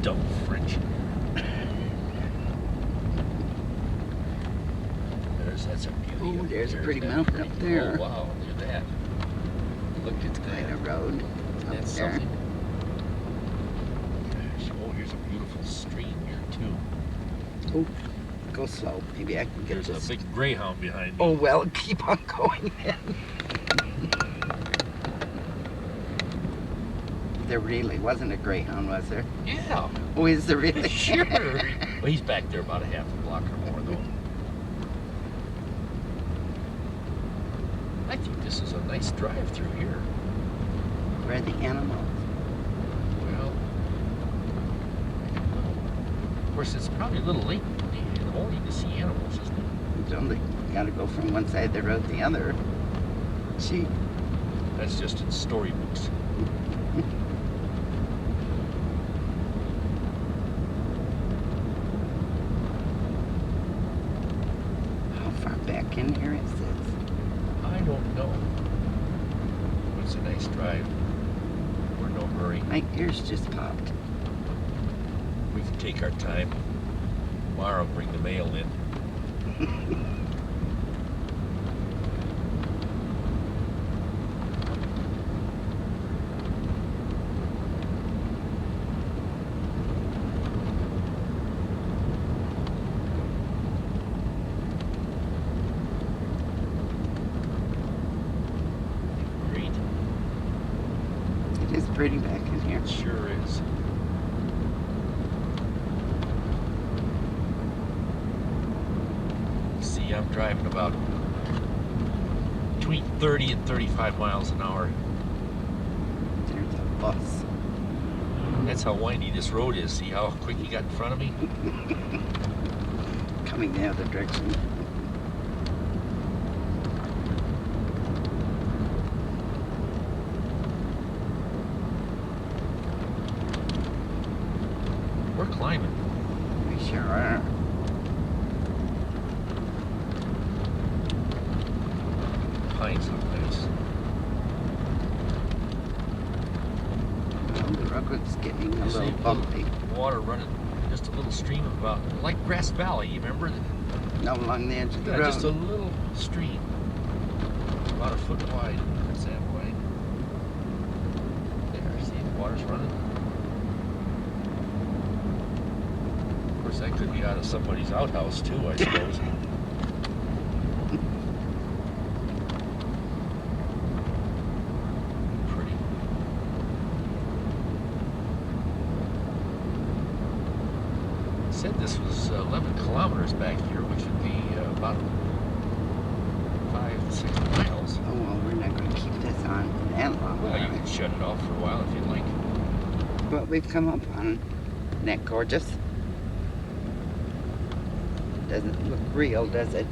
Dumb French. That's a beauty. Oh, up there's a there. pretty Isn't that mountain up pretty? there. Oh, wow, look at that. Look at Quite a that. road Isn't up that there. something? Gosh, oh, here's a beautiful stream here, too. Oh, go slow. Maybe I can get There's this. a big greyhound behind me. Oh, well, keep on going then. There really wasn't a greyhound, was there? Yeah, Oh, is there really? sure. Well, he's back there about a half a block or more, though. I think this is a nice drive through here. Where are the animals? Well, of course, it's probably a little late in the morning to see animals, isn't it? It's only got to go from one side of the road to the other. Gee, That's just in storybooks. how far back in here is this? I don't know. It's a nice drive. We're in no hurry. My ears just popped. We can take our time. Tomorrow, bring the mail in. Great. It is pretty back in here. It sure is. See, I'm driving about between 30 and 35 miles an hour. There's a bus. That's how windy this road is. See how quick he got in front of me? Coming the other direction. We're climbing. We sure are. Pines look nice. Well, the road's getting a You see little bumpy. water running, just a little stream about, like Grass Valley, you remember? No, along the edge of the Yeah, road. just a little stream. About a foot wide. That's that wide. There, see, the water's running. Of course, that could be out of somebody's outhouse too, I suppose. Pretty. Said this was 11 kilometers back here, which would be about 5 to 6 miles. Oh, well, we're not going to keep this on that long. Well, you are we? can shut it off for a while if you'd like. But we've come up on. Isn't that gorgeous? Doesn't look real, does it?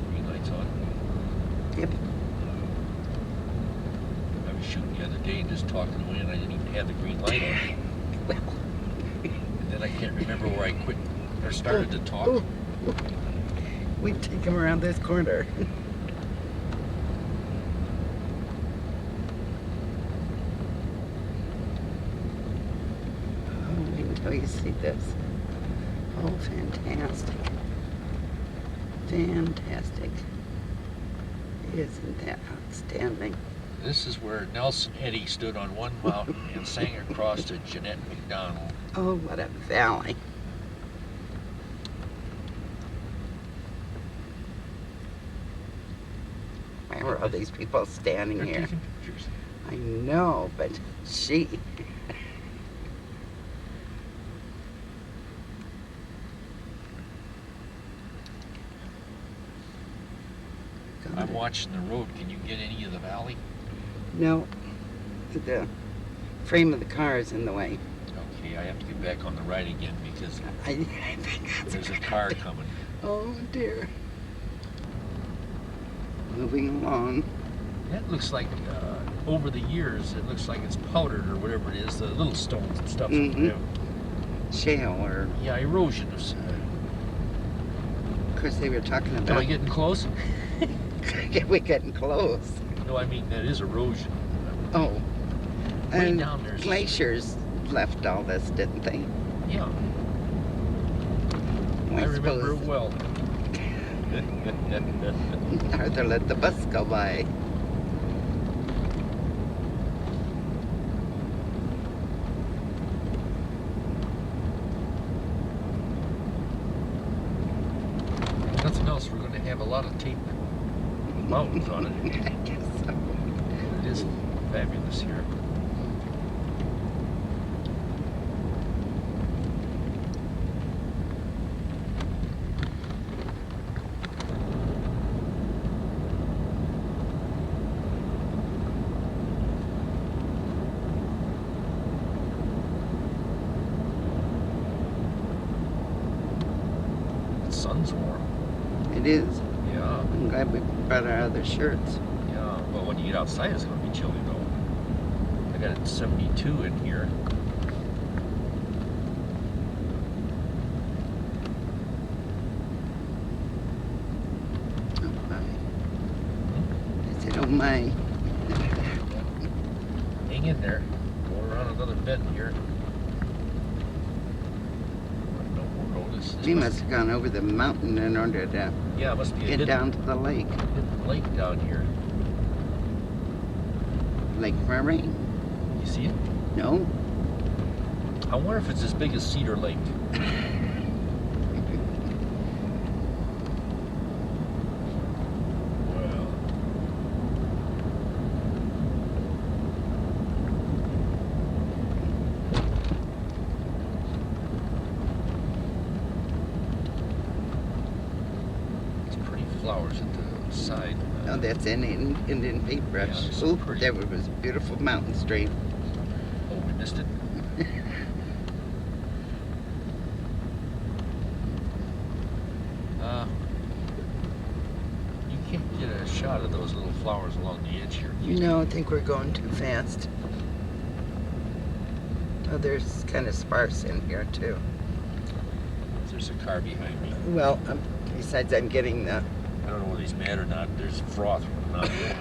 Green light's on. Yep. I was shooting the other day and just talking away, and I didn't even have the green light on. Well, guy quit or started to talk. Ooh. We take him around this corner. Oh, wait until you see this. Oh, fantastic. Fantastic. Isn't that outstanding? This is where Nelson Eddy stood on one mountain and sang across to Jeanette MacDonald. Oh, what a valley. Why are all these people standing They're here? taking pictures. I know, but she. I'm watching the road. Can you get any of the valley? No, the frame of the car is in the way. Okay, I have to get back on the right again because I think that's there's a car coming. Oh dear. Moving along. That looks like, over the years, it looks like it's powdered or whatever it is, the little stones and stuff. Mhm. Shale, or Yeah, erosion. Of, of course they were talking am I about. getting close? We're getting close. No, I mean, that is erosion. Oh. Way And down there's glaciers left all this, didn't they? Yeah, I remember it well. Arthur let the bus go by. Nothing else, we're going to have a lot of tape mountains on it. I guess so. It is fabulous here. The sun's warm. It is. Yeah, I'm glad we brought our other shirts. yeah. But when you get outside, it's going to be chilly though. I got it 72 in here. Oh my. I said, oh my. Hang in there. Go around another bend here. No more notice. We must have gone over the mountain in order to Yeah, it must be a get hidden, down to the lake. hidden lake down here. Lake Murray? You see it? No? I wonder if it's as big as Cedar Lake. Well, it's pretty flowers at the side. Oh, that's an Indian paintbrush. Yeah, it's so Ooh, pretty. there was a beautiful mountain stream. Oh, we missed it. You can't get a shot of those little flowers along the edge here. No, I think we're going too fast. Oh, there's kind of sparse in here too. There's a car behind me. Well, besides I'm getting the... I don't know whether he's mad or not. There's froth running out there.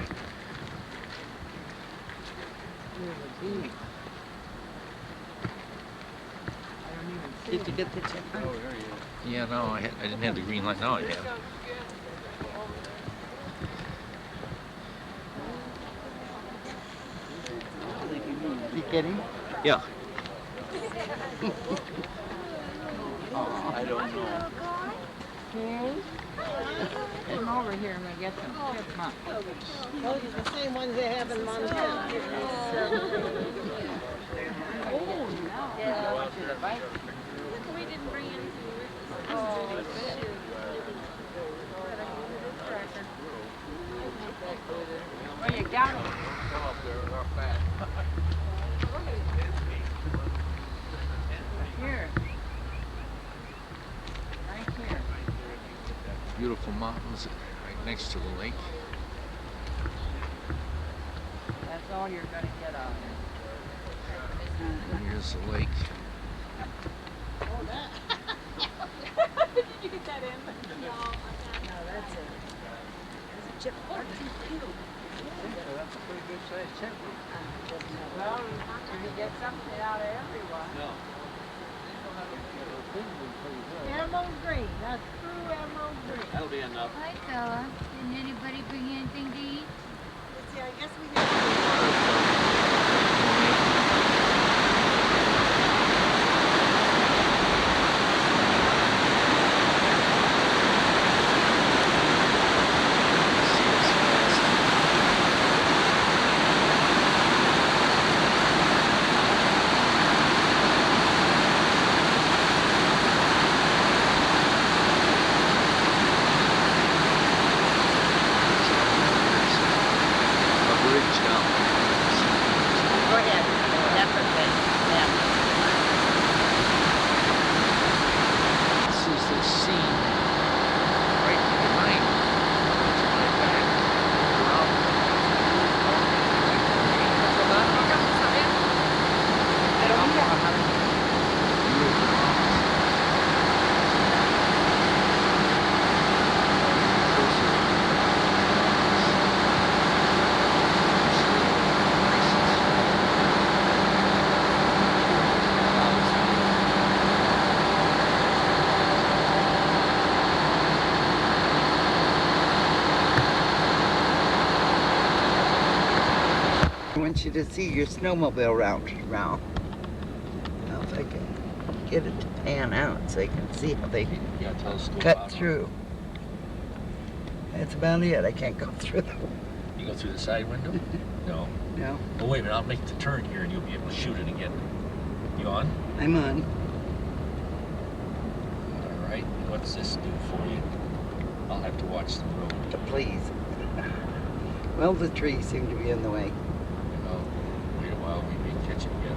Did you get the chipmunk? Yeah, no, I didn't have the green light. Now I have. You getting? Yeah. I don't know. Come over here and we get some chipmunks. Those are the same ones they have in Montana. We didn't bring any. Oh, well, you got them. Here. Right here. Beautiful mountains right next to the lake. That's all you're gonna get out here. Here's the lake. you get that in? No, that's it. Chip. That's a pretty good sized chip. Well, you get something out of everyone. No. Emerald green. That's true emerald green. That'll be enough. Hi, fella. Didn't anybody bring you anything to eat? Let's see, I guess we have. Go ahead. That's okay. Yeah. This is the scene right behind. It's my back. I want you to see your snowmobile route. Now if I can get it to pan out so you can see how they Yeah, telescope cut out. through. That's about it. I can't go through them. You go through the side window? No. No, Oh, wait a minute. I'll make the turn here and you'll be able to shoot it again. You on? I'm on. All right. What's this do for you? I'll have to watch the road. Please. Well, the trees seem to be in the way. Oh, wait a while. We may catch it yet.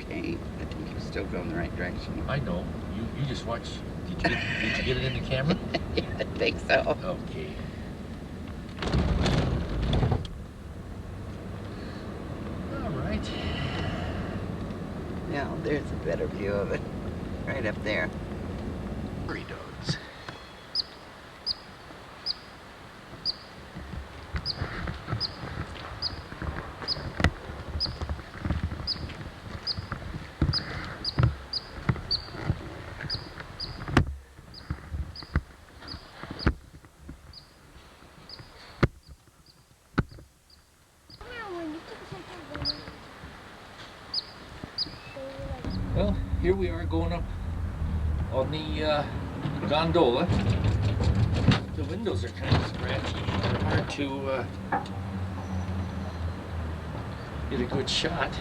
Okay, I think you're still going the right direction. I know. You just watch. Did you get it in the camera? Yeah, I think so. Okay. All right. Now, there's a better view of it. Right up there. Prairie dogs. Well, here we are going up on the gondola. The windows are kind of scratchy. They're hard to get a good shot.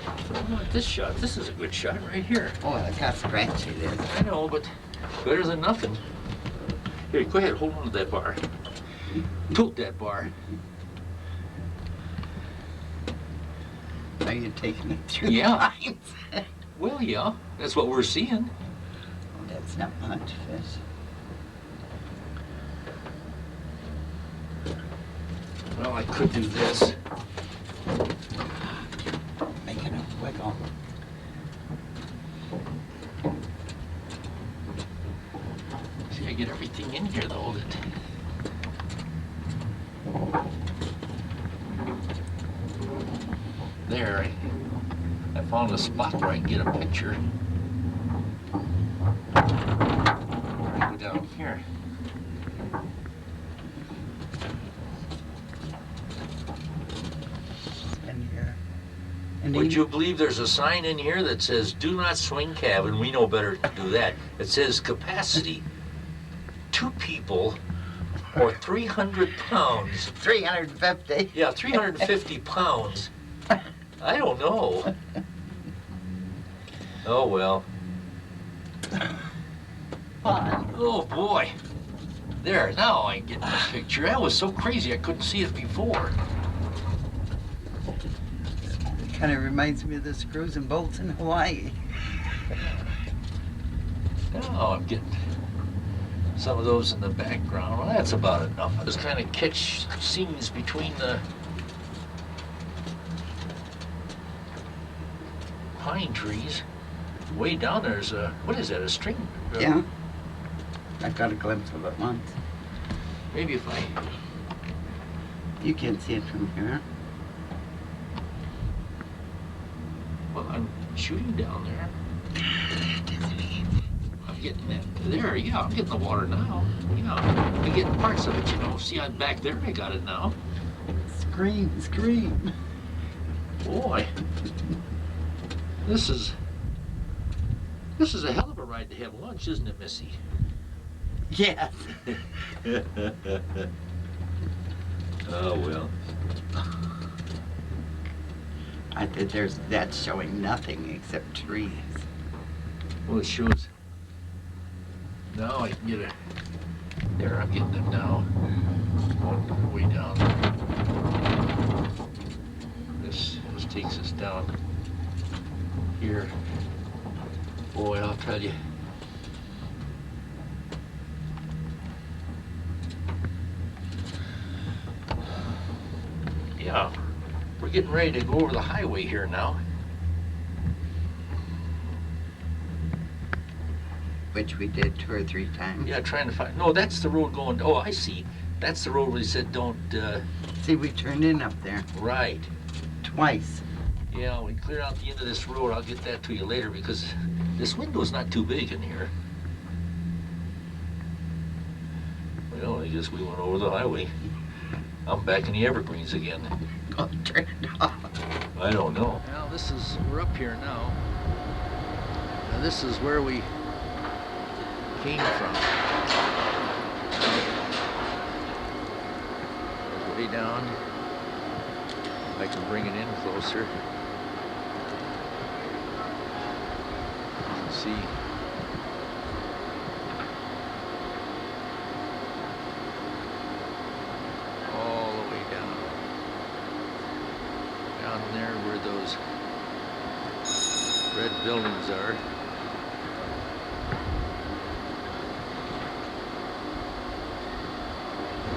How about this shot? This is a good shot right here. Oh, look how scratchy it is. I know, but better than nothing. Here, go ahead, hold on to that bar. Tilt that bar. Are you taking it through Yeah. the lines? Well, yeah, that's what we're seeing. Oh, that's not much fish. Well, I could do this. Making a wiggle. See, I get everything in here though. There, I found a spot where I can get a picture. Right down here. In here. And Would even- you believe there's a sign in here that says, "Do not swing cabin"? We know better to do that. It says capacity, 2 people or 300 pounds. 350. Yeah, 350 pounds. I don't know. Oh, well. Fun. Oh, boy. There, now I get the picture. That was so crazy I couldn't see it before. Kind of reminds me of the screws and bolts in Hawaii. Now I'm getting some of those in the background. Well, that's about enough. I just kind of catch scenes between the pine trees. Way down there's a, what is that, a string? Yeah. I got a glimpse of it once. Maybe if I, You can't see it from here. well, I'm shooting down there. I'm getting that, there, yeah, I'm getting the water now. Yeah, I'm getting parts of it, you know. See, I'm back there, I got it now. Scream, scream. Boy, this is a hell of a ride to have lunch, isn't it, Missy? Yes. Oh, well. I think that's showing nothing except trees. Well, it shows. Now I can get a. There, I'm getting them now. One way down. This takes us down here. Boy, I'll tell you. Yeah, we're getting ready to go over the highway here now. Which we did 2 or 3 times. Yeah, trying to find. No, that's the road going. Oh, I see. That's the road where they said don't. See, we turned in up there Right. twice. Yeah, we clear out the end of this road. I'll get that to you later because this window's not too big in here. Well, I guess we went over the highway. I'm back in the Evergreens again. Oh, turn it off. I don't know. Well, we're up here now. Now this is where we came from. Way down. If I can bring it in closer. You can see. All the way down. Down there where those red buildings are.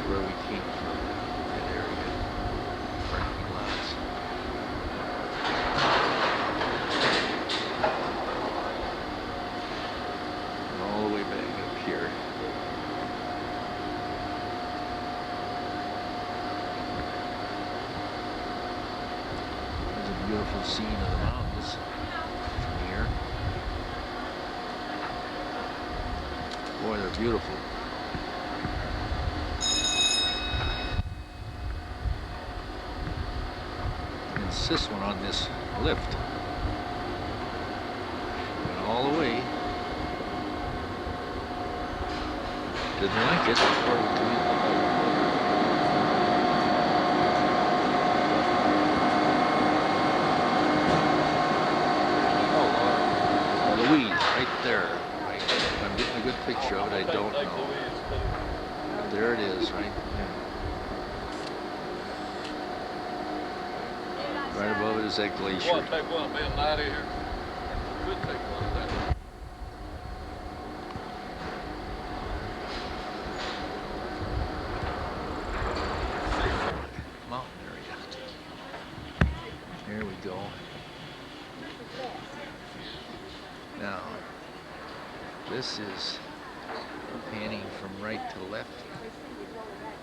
Where we came from, that area, parking lots. And all the way back up here. There's a beautiful scene of the mountains from here. Boy, they're beautiful. This one on this lift. Went all the way. Didn't like it. Oh, Louise, right there. I'm getting a good picture of it. I don't know. There it is, right there. Right above it is that glacier. You want to take one of them out of here? Could take one of that. Mountain area. There we go. Now, this is panning from right to left.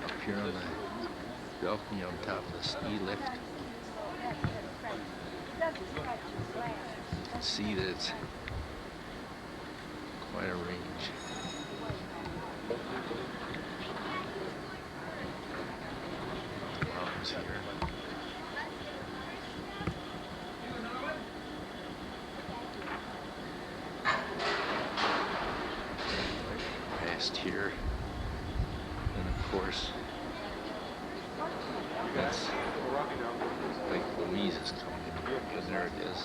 Up here on the balcony on top of the ski lift. You can see that it's quite a range. Mountains here. Past here. And of course, that's Lake Louise is coming in. And there it is.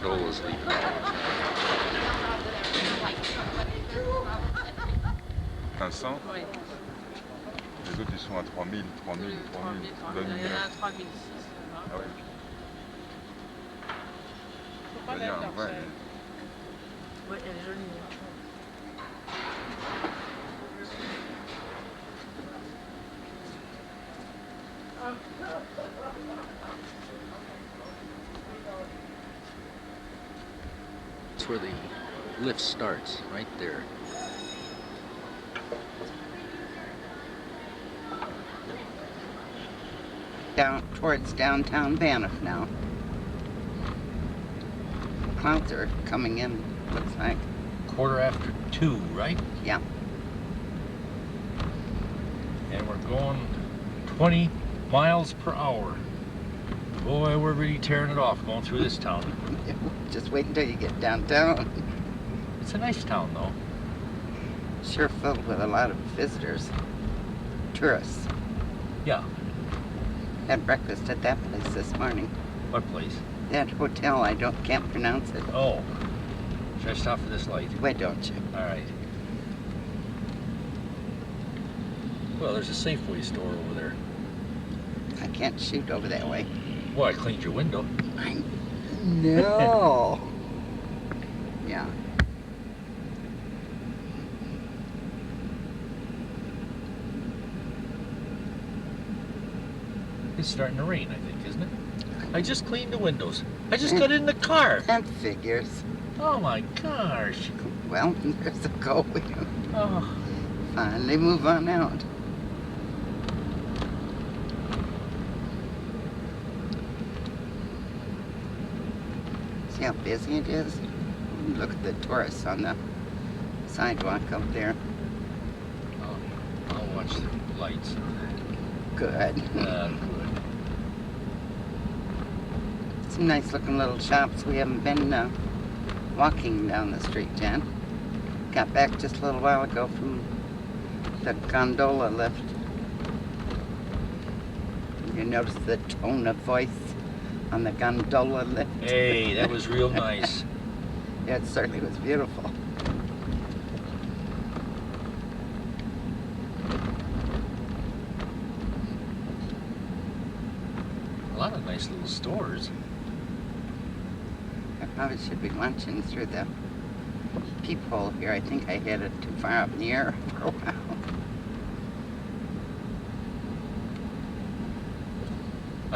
gondolas leaving all the time. 500. Oui. Les autres, ils sont à 3000, 3000, 3000. 3000. Il y en a à 3006. Ah oui. Faut pas Il y a mettre un leur vrai. chaîne. Oui, elle est jolie. That's where the lift starts, right there. Down towards downtown Banff now. Clouds are coming in, looks like. 2:15, right? Yeah. And we're going 20 miles per hour. Boy, we're really tearing it off going through this town. Just wait until you get downtown. It's a nice town, though. Sure filled with a lot of visitors. Tourists. Yeah. Had breakfast at that place this morning. What place? That hotel, can't pronounce it. Oh. Should I stop for this light? Why don't you? All right. Well, there's a Safeway store over there. I can't shoot over that way. Well, I cleaned your window. No. Yeah. It's starting to rain, I think, isn't it? I just cleaned the windows. I just got in the car. That figures. Oh my gosh. Well, there's a go. Oh. Finally move on out. See how busy it is? Look at the tourists on the sidewalk up there. I'll watch the lights. Good. Good. Some nice looking little shops. We haven't been walking down the street yet. Got back just a little while ago from the gondola lift. You notice the tone of voice on the gondola lift? Hey, that was real nice. Yeah, it certainly was beautiful. A lot of nice little stores. I probably should be watching through the peephole here. I think I had it too far up in the air for a while.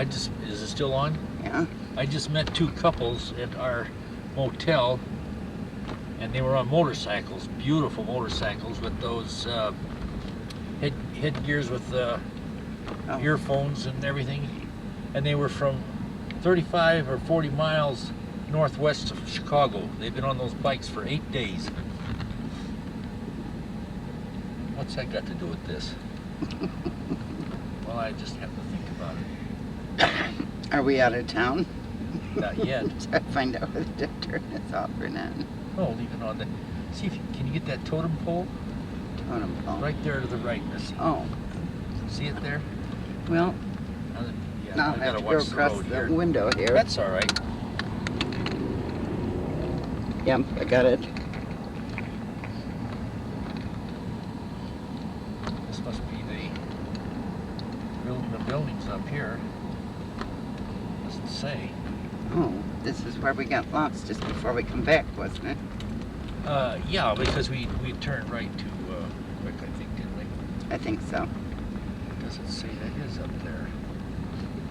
Is it still on? Yeah. I just met two couples at our motel, and they were on motorcycles, beautiful motorcycles with those headgears with earphones and everything. And they were from 35 or 40 miles northwest of Chicago. They've been on those bikes for 8 days. What's that got to do with this? Well, I just have to think about it. Are we out of town? Not yet. Should I find out whether to turn this off or not? No, leave it on the... See if you... Can you get that totem pole? Totem pole. Right there to the right, Missy. Oh. See it there? Well, Now I'll have to go across the window here. That's all right. Yep, I got it. This must be the buildings up here. Doesn't say. Oh, this is where we got lost just before we come back, wasn't it? Yeah, because we turned right to Quick, I think, didn't we? I think so. Doesn't say that is up there.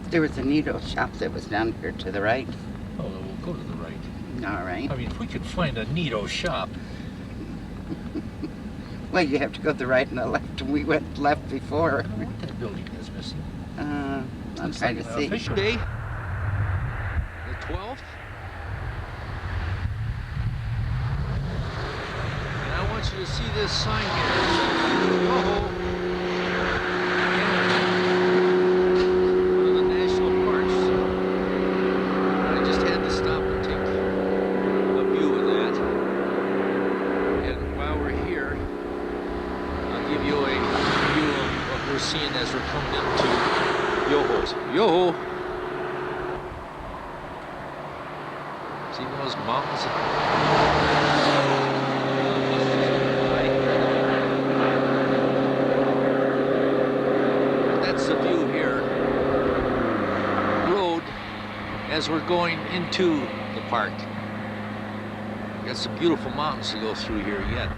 There was a needle shop that was down here to the right. Oh, then we'll go to the right. All right. I mean, if we could find a neato shop. Well, you have to go to the right and the left. We went left before. I don't know what that building is, Missy. I'm Looks trying like to an see. official Day, the 12th. And I want you to see this sign here. Yoho. One of the national parks. I just had to stop and take a view of that. And while we're here, I'll give you a view of what we're seeing as we're coming into Yoho's. Yoho! See those mountains? That's the view here. Road as we're going into the park. Got some beautiful mountains to go through here yet.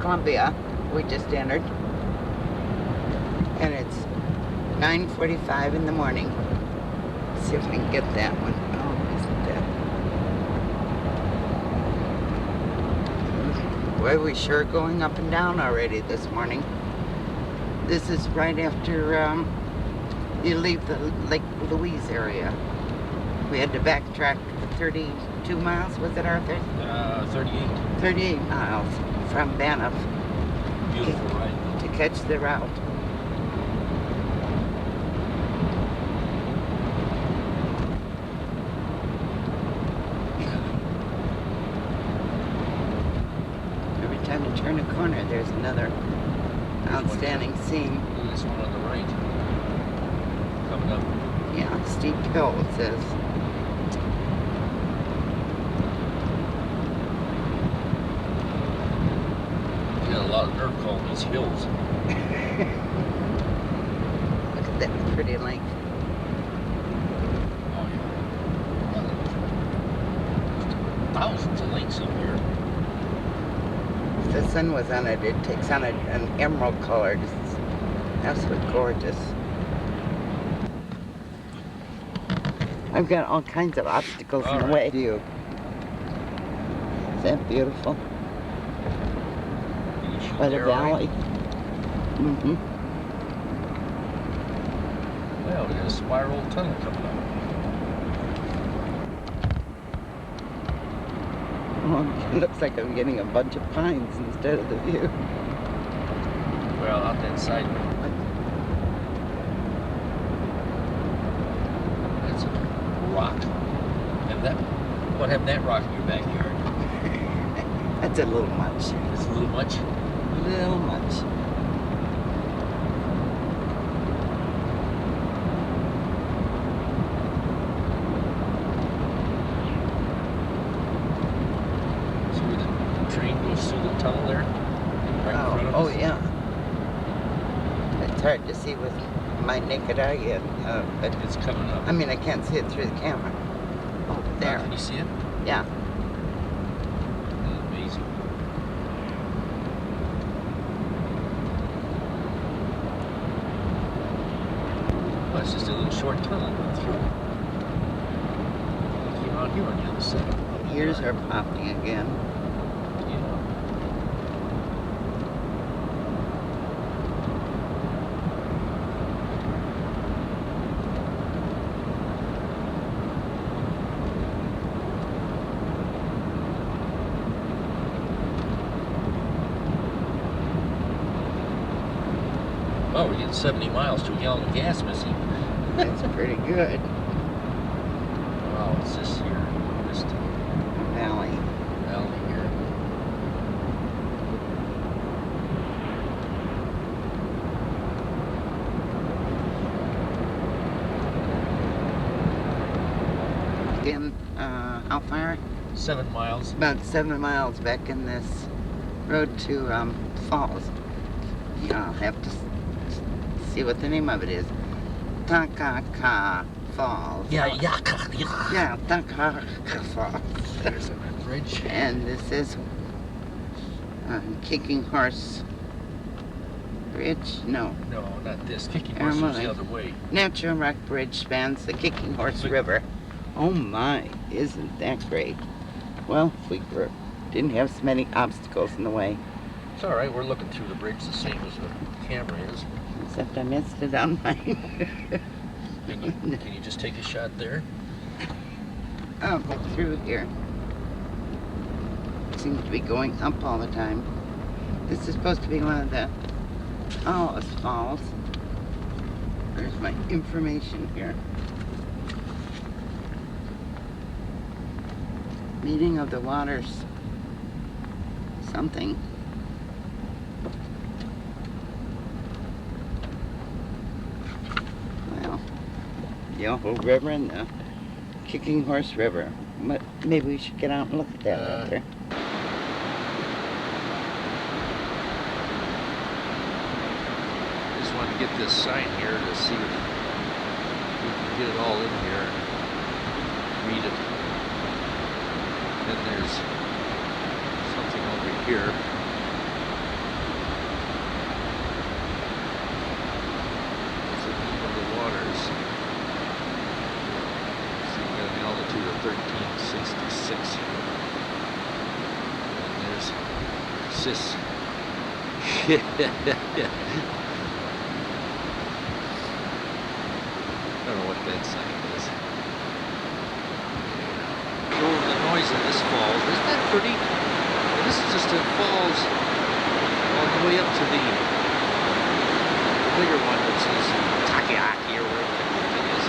Columbia, we just entered. And it's 9:45 in the morning. See if we can get that one. Oh, isn't that? Boy, we sure going up and down already this morning. This is right after you leave the Lake Louise area. We had to backtrack 32 miles, was it, Arthur? 38. 38 miles from Banff Beautiful ride. to catch the route. Every time you turn a corner, there's another outstanding scene. This one on the right. Coming up. Yeah, steep hill, it says. You got a lot of nerve calling these hills. Look at that pretty lake. Oh yeah. Thousands of lakes up here. If the sun was on it, it takes on an emerald color. It's absolutely gorgeous. I've got all kinds of obstacles in the way. View. Is that beautiful? By the valley. Mm-hmm. Well, we got a spiral tunnel coming up. Oh, it looks like I'm getting a bunch of pines instead of the view. Well, out that side. That's a rock. And that, what happened to that rock in your backyard? That's a little much. It's a little much? A little much. So where the train goes through the tunnel there? Right in front of Oh, us? yeah. It's hard to see with my naked eye yet, but It's coming up. I mean, I can't see it through the camera. Oh, there. Can you see it? Yeah. Amazing. Well, it's just a little short tunnel going through. Came out here on the other side. Ears are popping again. Yeah. Oh, we're getting 70 miles to a gallon of gas missing. That's pretty good. Wow, what's this here? This Valley. valley here. Again, how far? 7 miles. About 7 miles back in this road to Falls. I'll have to see what the name of it is. Takaka Falls. Yeah. Yeah, Takaka Falls. There's a bridge. And this is Kicking Horse Bridge? No. No, not this. Kicking Horse was the other way. Natural Rock Bridge spans the Kicking Horse River. Oh my, isn't that great? Well, we didn't have so many obstacles in the way. It's all right. We're looking through the bridge the same as the camera is. Except I missed it on mine. Can you just take a shot there? I'll go through here. It seems to be going up all the time. This is supposed to be one of the tallest falls. There's my information here. Meeting of the waters. Something. Well, Yoho River and the Kicking Horse River. Maybe we should get out and look at that out there. Just wanted to get this sign here to see if we can get it all in here and read it. Then there's something over here. It's the Name of the Waters. So you got an altitude of 1366. And there's Sis. I don't know what that sign is. Oh, the noise of this falls. Isn't that pretty? And this is just a falls all the way up to the bigger one, which is Takiaki or whatever the heck it is.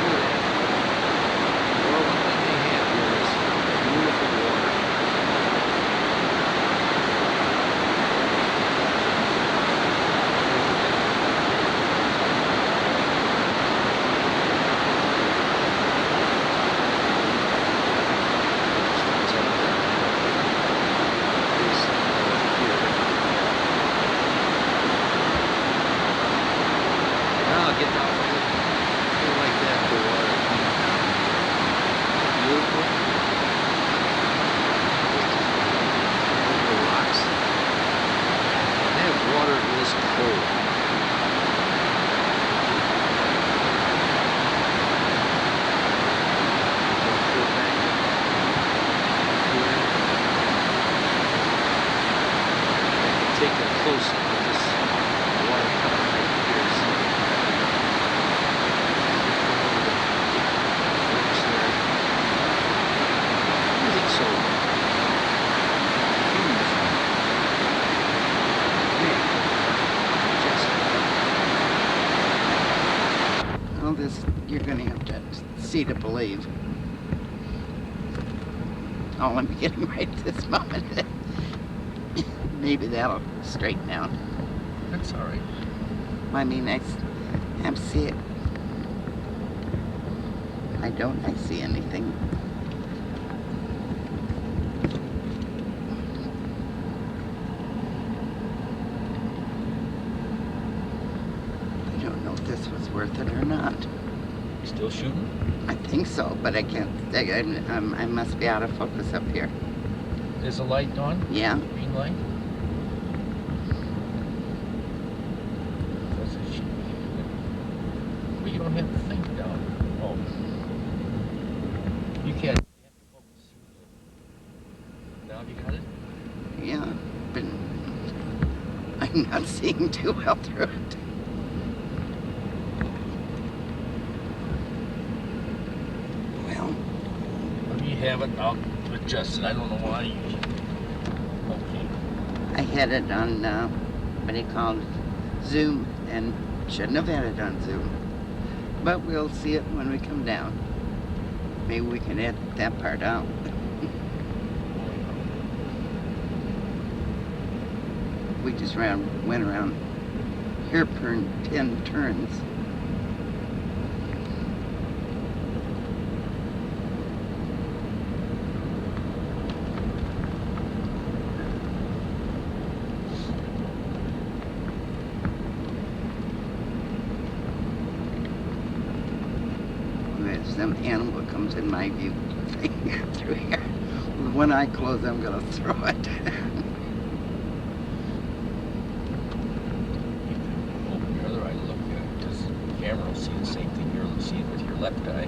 Look at that. Well, one thing they have here is beautiful water. Get down there. Go like that, the water coming down. Beautiful. Over the rocks. And that water is cold. Go back here. Take a close look at this water coming right here. See? All this, you're going to have to see to believe. All I'm getting right this moment. Maybe that'll straighten out. That's all right. I mean, I see it. I see anything. I don't know if this was worth it or not. Still shooting? I think so, but I can't. I must be out of focus up here. There's a light on? Yeah. Green light? Well, you don't have the thing down. Oh. You can't. You have to focus. Now you got it? Yeah, but I'm not seeing too well through it. Well, You have it. I'll adjust it. I don't know why. Okay. I had it on, what do you call it, Zoom, and shouldn't have had it on Zoom. But we'll see it when we come down. Maybe we can edit that part out. We just went around here for 10 turns. Some animal comes in my view through here. With one eye closed, I'm going to throw it. Open your other eye to look at it, because the camera will see the same thing you're seeing with your left eye.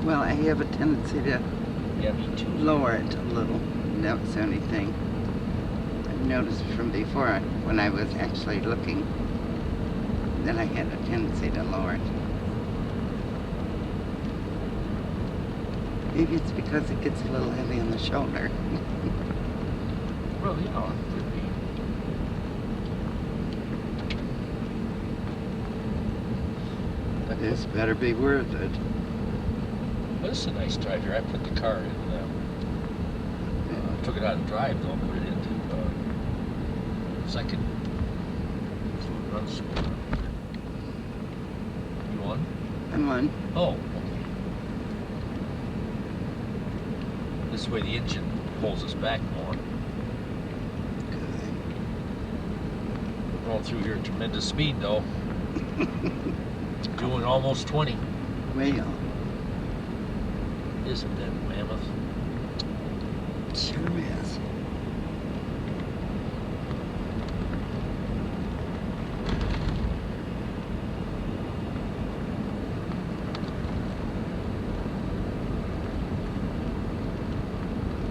Well, I have a tendency to Yeah, me too. lower it a little. That was the only thing I've noticed from before when I was actually looking, that I had a tendency to lower it. Maybe it's because it gets a little heavy on the shoulder. Well, yeah, it could be. This better be worth it. Well, this is a nice drive here. I put the car in. Took it out of drive, though. Put it into second. So it runs smoother. You on? I'm on. Oh, okay. This way the engine pulls us back more. We're going through here at tremendous speed though. Doing almost 20. Well, Isn't that mammoth? sure is.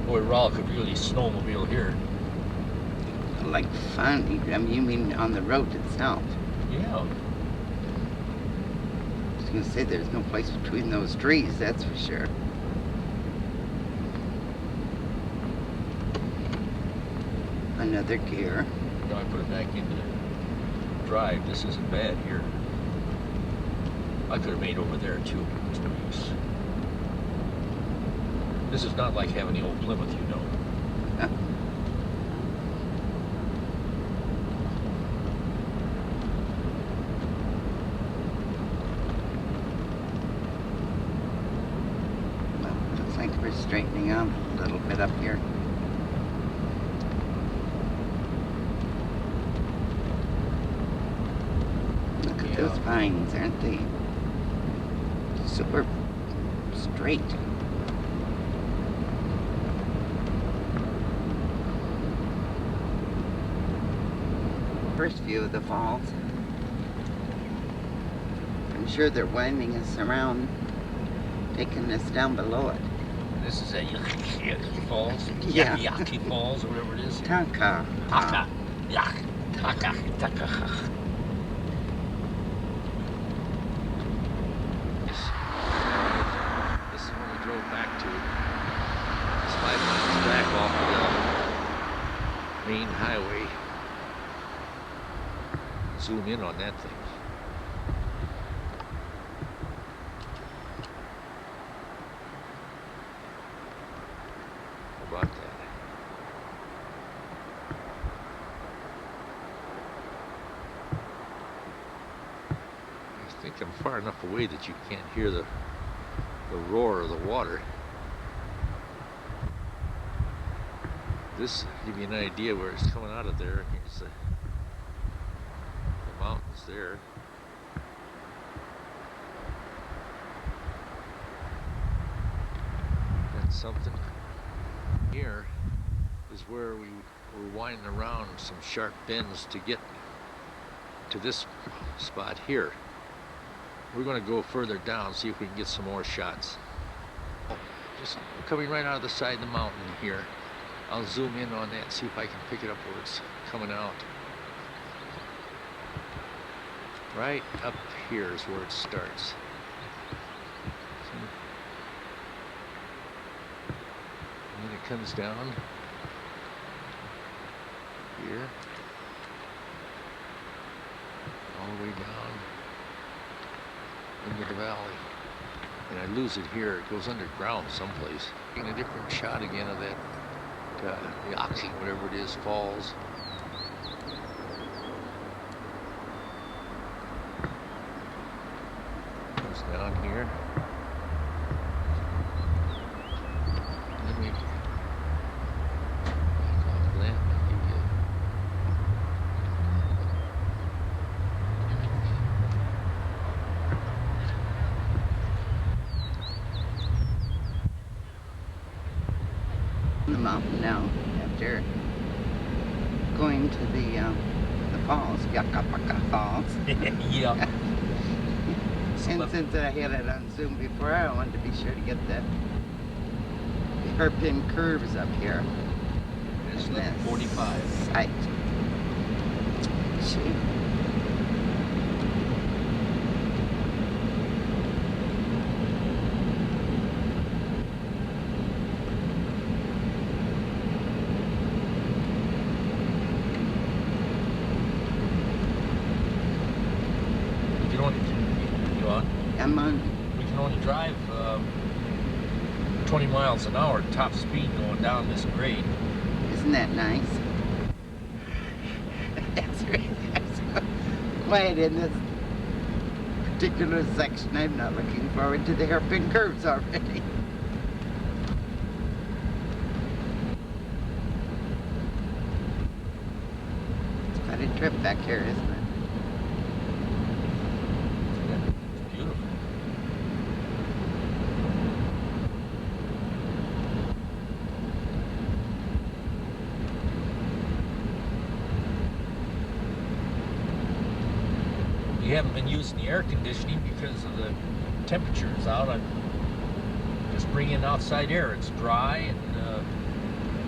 Boy, Rawl could really snowmobile here. Like fun. I mean, you mean on the road itself? Yeah. I was gonna say there's no place between those trees, that's for sure. Another gear. Now I put it back into drive. This isn't bad here. I could have made over there too. It's no use. This is not like having the old Plymouth, you know. Huh. Well, looks like we're straightening out a little bit up here. Look at those pines, aren't they? Super straight. First view of the falls. I'm sure they're winding us around, taking us down below it. This is at Yaqui Falls. Yeah. Yaqui Falls, or whatever it is. Taka. Taka. Yak. Taka. Taka. This is when we drove back to. It's 5 miles back off of the main highway. Zoom in on that thing. How about that? I think I'm far enough away that you can't hear the roar of the water. This give you an idea where it's coming out of there. Here's the mountains there. And something here is where we were winding around some sharp bends to get to this spot here. We're going to go further down, see if we can get some more shots. Just coming right out of the side of the mountain here. I'll zoom in on that, see if I can pick it up where it's coming out. Right up here is where it starts. See? And then it comes down here, all the way down into the valley. And I lose it here. It goes underground someplace. Getting a different shot again of that Yaqui, whatever it is, falls. Goes down here. And then we back off that and give you the mountain now after going to the falls, Yakapaka Falls. Yeah. And since I had it on Zoom before, I wanted to be sure to get the hairpin curves up here. It's And like this 45. Sight. See? You can only, you on? I'm on. We can only drive 20 miles an hour top speed going down this grade. Isn't that nice? That's really nice. Quiet in this particular section. I'm not looking forward to the hairpin curves already. trip back here, isn't it? It's beautiful. We haven't been using the air conditioning because of the temperatures out. I'm just bringing outside air. It's dry and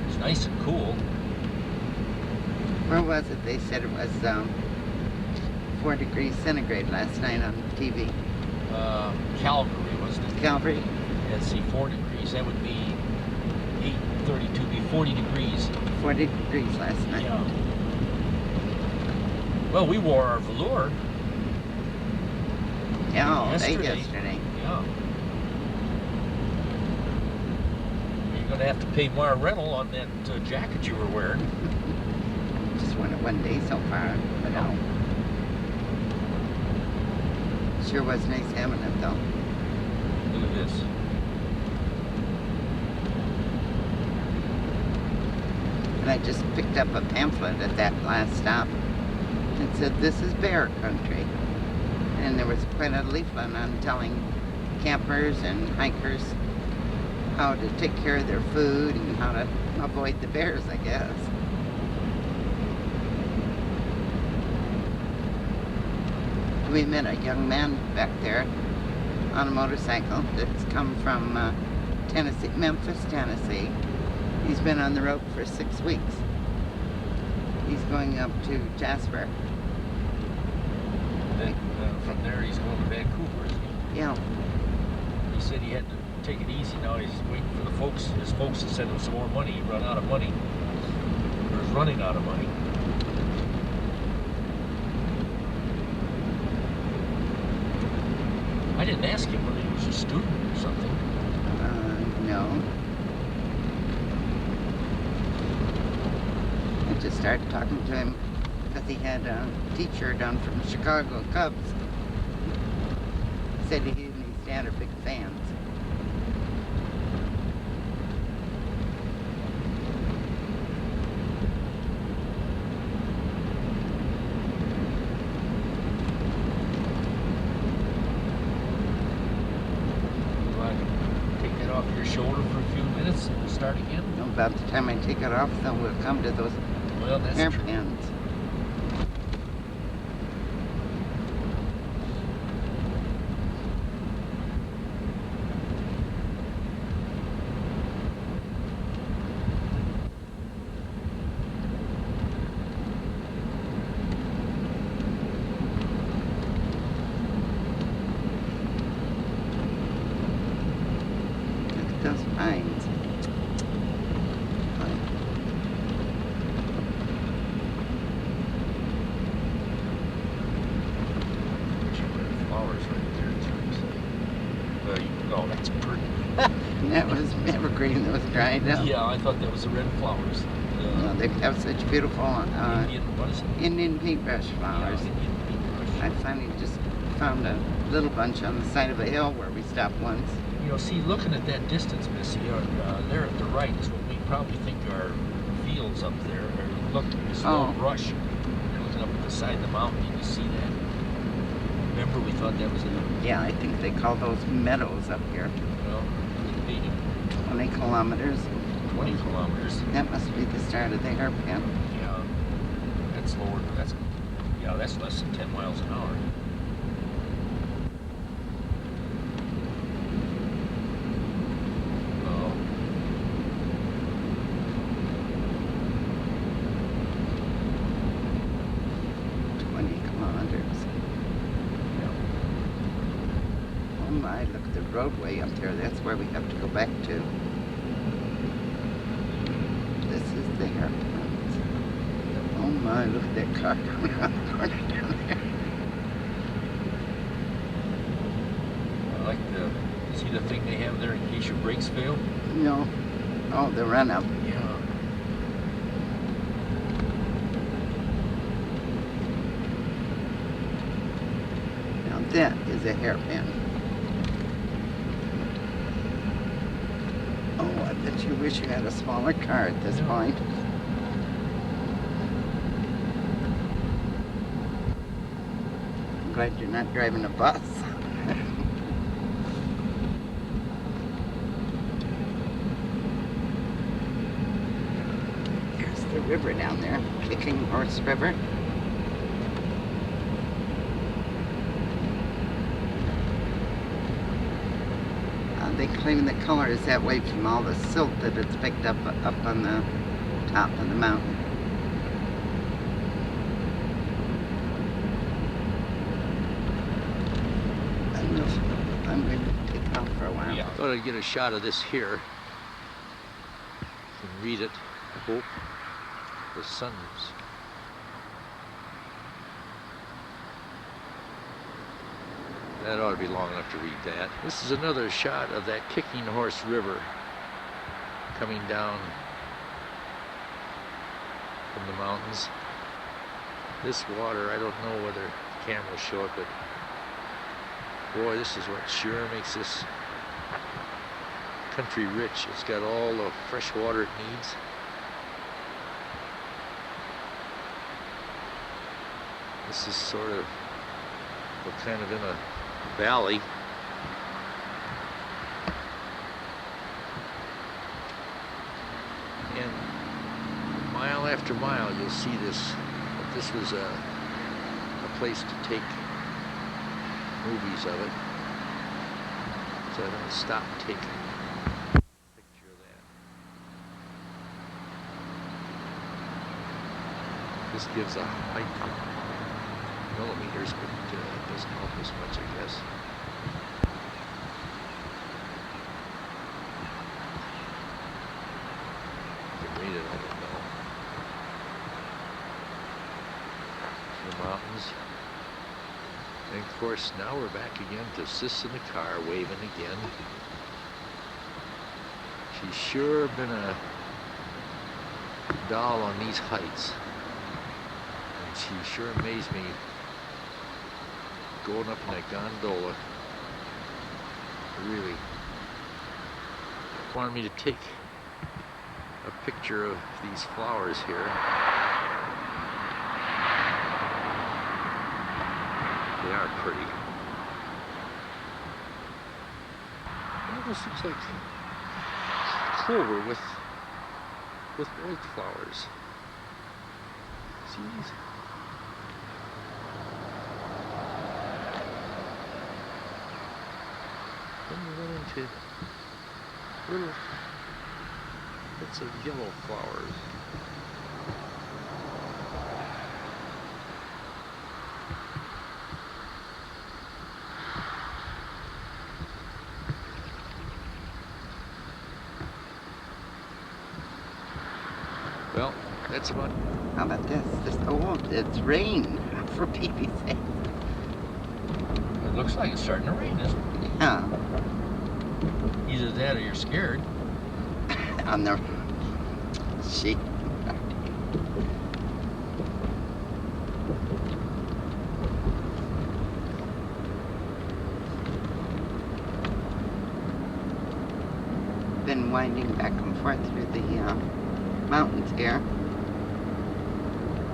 it's nice and cool. Where was it? They said it was 4 degrees centigrade last night on TV. Calgary, wasn't it? Calgary? Yeah, see, 4 degrees. That would be 8:32, be 40 degrees. 40 degrees last night. Yeah. Well, we wore our velour. Yeah, yesterday. yesterday. Yeah. You're going to have to pay more rental on that jacket you were wearing. Just went it one day so far, but no. Sure was nice having it though. Look at this. And I just picked up a pamphlet at that last stop. It said, "This is bear country." And there was quite a leaflet on telling campers and hikers how to take care of their food and how to avoid the bears, I guess. We met a young man back there on a motorcycle that's come from Tennessee, Memphis, Tennessee. He's been on the road for 6 weeks. He's going up to Jasper. Then from there he's going to Vancouver, isn't he? Yeah. He said he had to take it easy now. He's waiting for the folks, his folks to send him some more money. He run out of money. Or is running out of money. I didn't ask him whether he was a student or something. No. I just started talking to him because he had a teacher down from Chicago Cubs. Said he and his dad are big fans. Shoulder for a few minutes and we'll start again. About the time I take it off, then we'll come to those hairpins. Those pines. Flowers right there too. No, that's pretty. That was evergreen that was dried up. Yeah, I thought that was the red flowers. No, they have such beautiful What is it? Indian paintbrush flowers. Yeah, Indian paintbrush. I finally just found a little bunch on the side of a hill where we stopped once. You know, see, looking at that distance, Missy, there at the right is what we probably think are fields up there. Or look, this little brush. You're looking up at the side of the mountain, you can see that. Remember, we thought that was it. Yeah, I think they call those meadows up here. Well, it could be 20 kilometers. 20 kilometers. That must be the start of the hairpin. Yeah, that's lower. That's less than 10 miles an hour. Look at the roadway up there. That's where we have to go back to. This is the hairpins. Oh my, look at that car coming around the corner down there. I like see the thing they have there in case your brakes fail? No. Oh, the run up. Yeah. Now that is a hairpin. I bet you wish you had a smaller car at this point. glad you're not driving a bus. There's the river down there, Kicking Horse River. They claim the color is that way from all the silt that it's picked up on the top of the mountain. I'm going to take off for a while. Yeah. Thought I'd get a shot of this here. You can read it, I hope. The sun's. That ought to be long enough to read that. This is another shot of that Kicking Horse River coming down from the mountains. This water, I don't know whether the camera will show it, but boy, this is what sure makes this country rich. It's got all the fresh water it needs. This is sort of, we're kind of in a valley. And mile after mile you'll see this. This was a place to take movies of it. So I'm going to stop and take a picture of that. This gives a height in millimeters, but it doesn't help as much, I guess. You can read it, I don't know. The mountains. And of course, now we're back again to Sis in the car, waving again. She's sure been a doll on these heights. And she sure amazed me going up in that gondola. Really wanted me to take a picture of these flowers here. They are pretty. It almost looks like clover with white flowers. See these? Then we run into little bits of yellow flowers. Well, that's about. How about this? It's rain, for Pete's sake. It looks like it's starting to rain, isn't it? Yeah. Either that or you're scared. On the sheet. Been winding back and forth through the mountains here.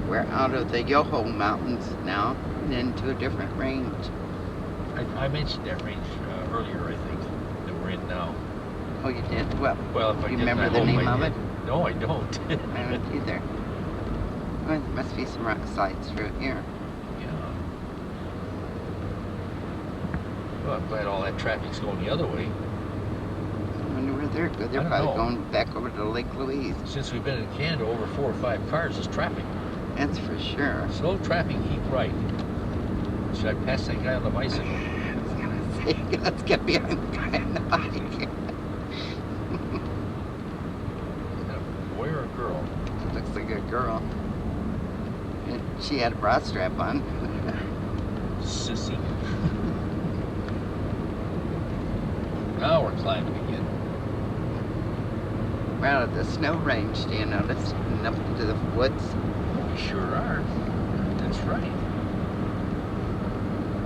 We're out of the Yoho Mountains now and into a different range. I mentioned that range earlier, I think, that we're in now. Oh, you did? Well, Well, if I you didn't, remember I the hope name I of did. it? No, I don't. I don't either. Well, there must be some rock slides through here. Yeah. Well, I'm glad all that traffic's going the other way. I wonder where they're going. They're I don't probably know. going back over to Lake Louise. Since we've been in Canada, over 4 or 5 cars is traffic. That's for sure. Slow traffic, keep right. Should I pass that guy on the bicycle? I was gonna say, let's get behind the guy on the bike. Is that a boy or a girl? Looks like a girl. And she had a bra strap on. Sissy. Now we're climbing again. We're out of the snow range, do you notice? And up into the woods. We sure are. That's right.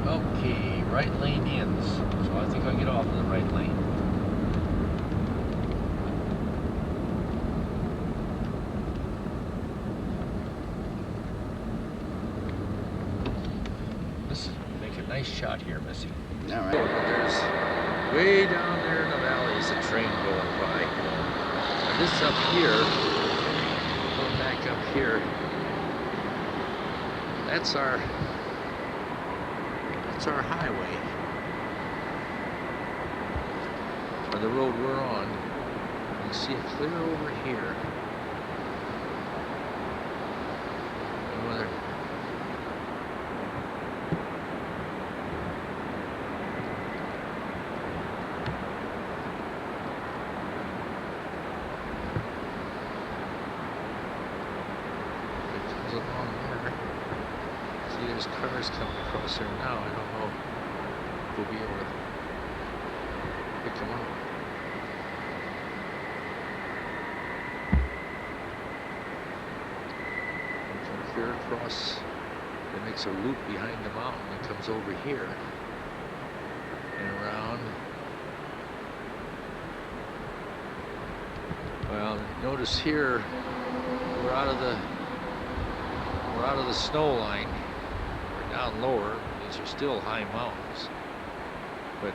Okay, right lane ends. So I think I'll get off of the right lane. This makes nice shot here, Missy. All right. There's way down there in the valley is a train going by. Now this up here, going back up here, that's our highway, or the road we're on. You see it clear over here. And whether along there. See, there's cars coming across there now. I don't know if we'll be able to pick them up. We come clear across. It makes a loop behind the mountain and comes over here and around. Well, notice here we're out of the snow line. We're down lower. These are still high mountains, but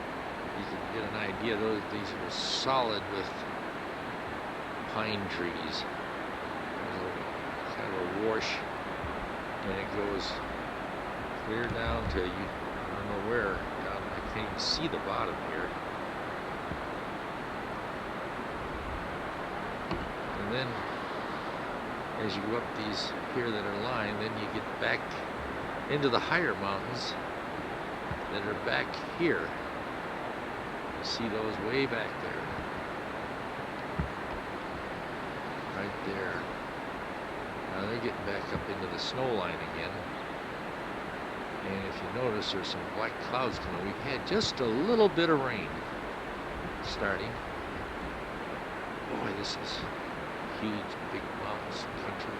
you can get an idea. These are solid with pine trees. There's kind of a wash, and it goes clear down to I don't know where. Down, I can't even see the bottom here. And then as you go up these here that are lined, then you get back into the higher mountains that are back here. You see those way back there. Right there. Now they're getting back up into the snow line again. And if you notice, there's some black clouds coming. We've had just a little bit of rain starting. Boy, this is huge, big mountains country.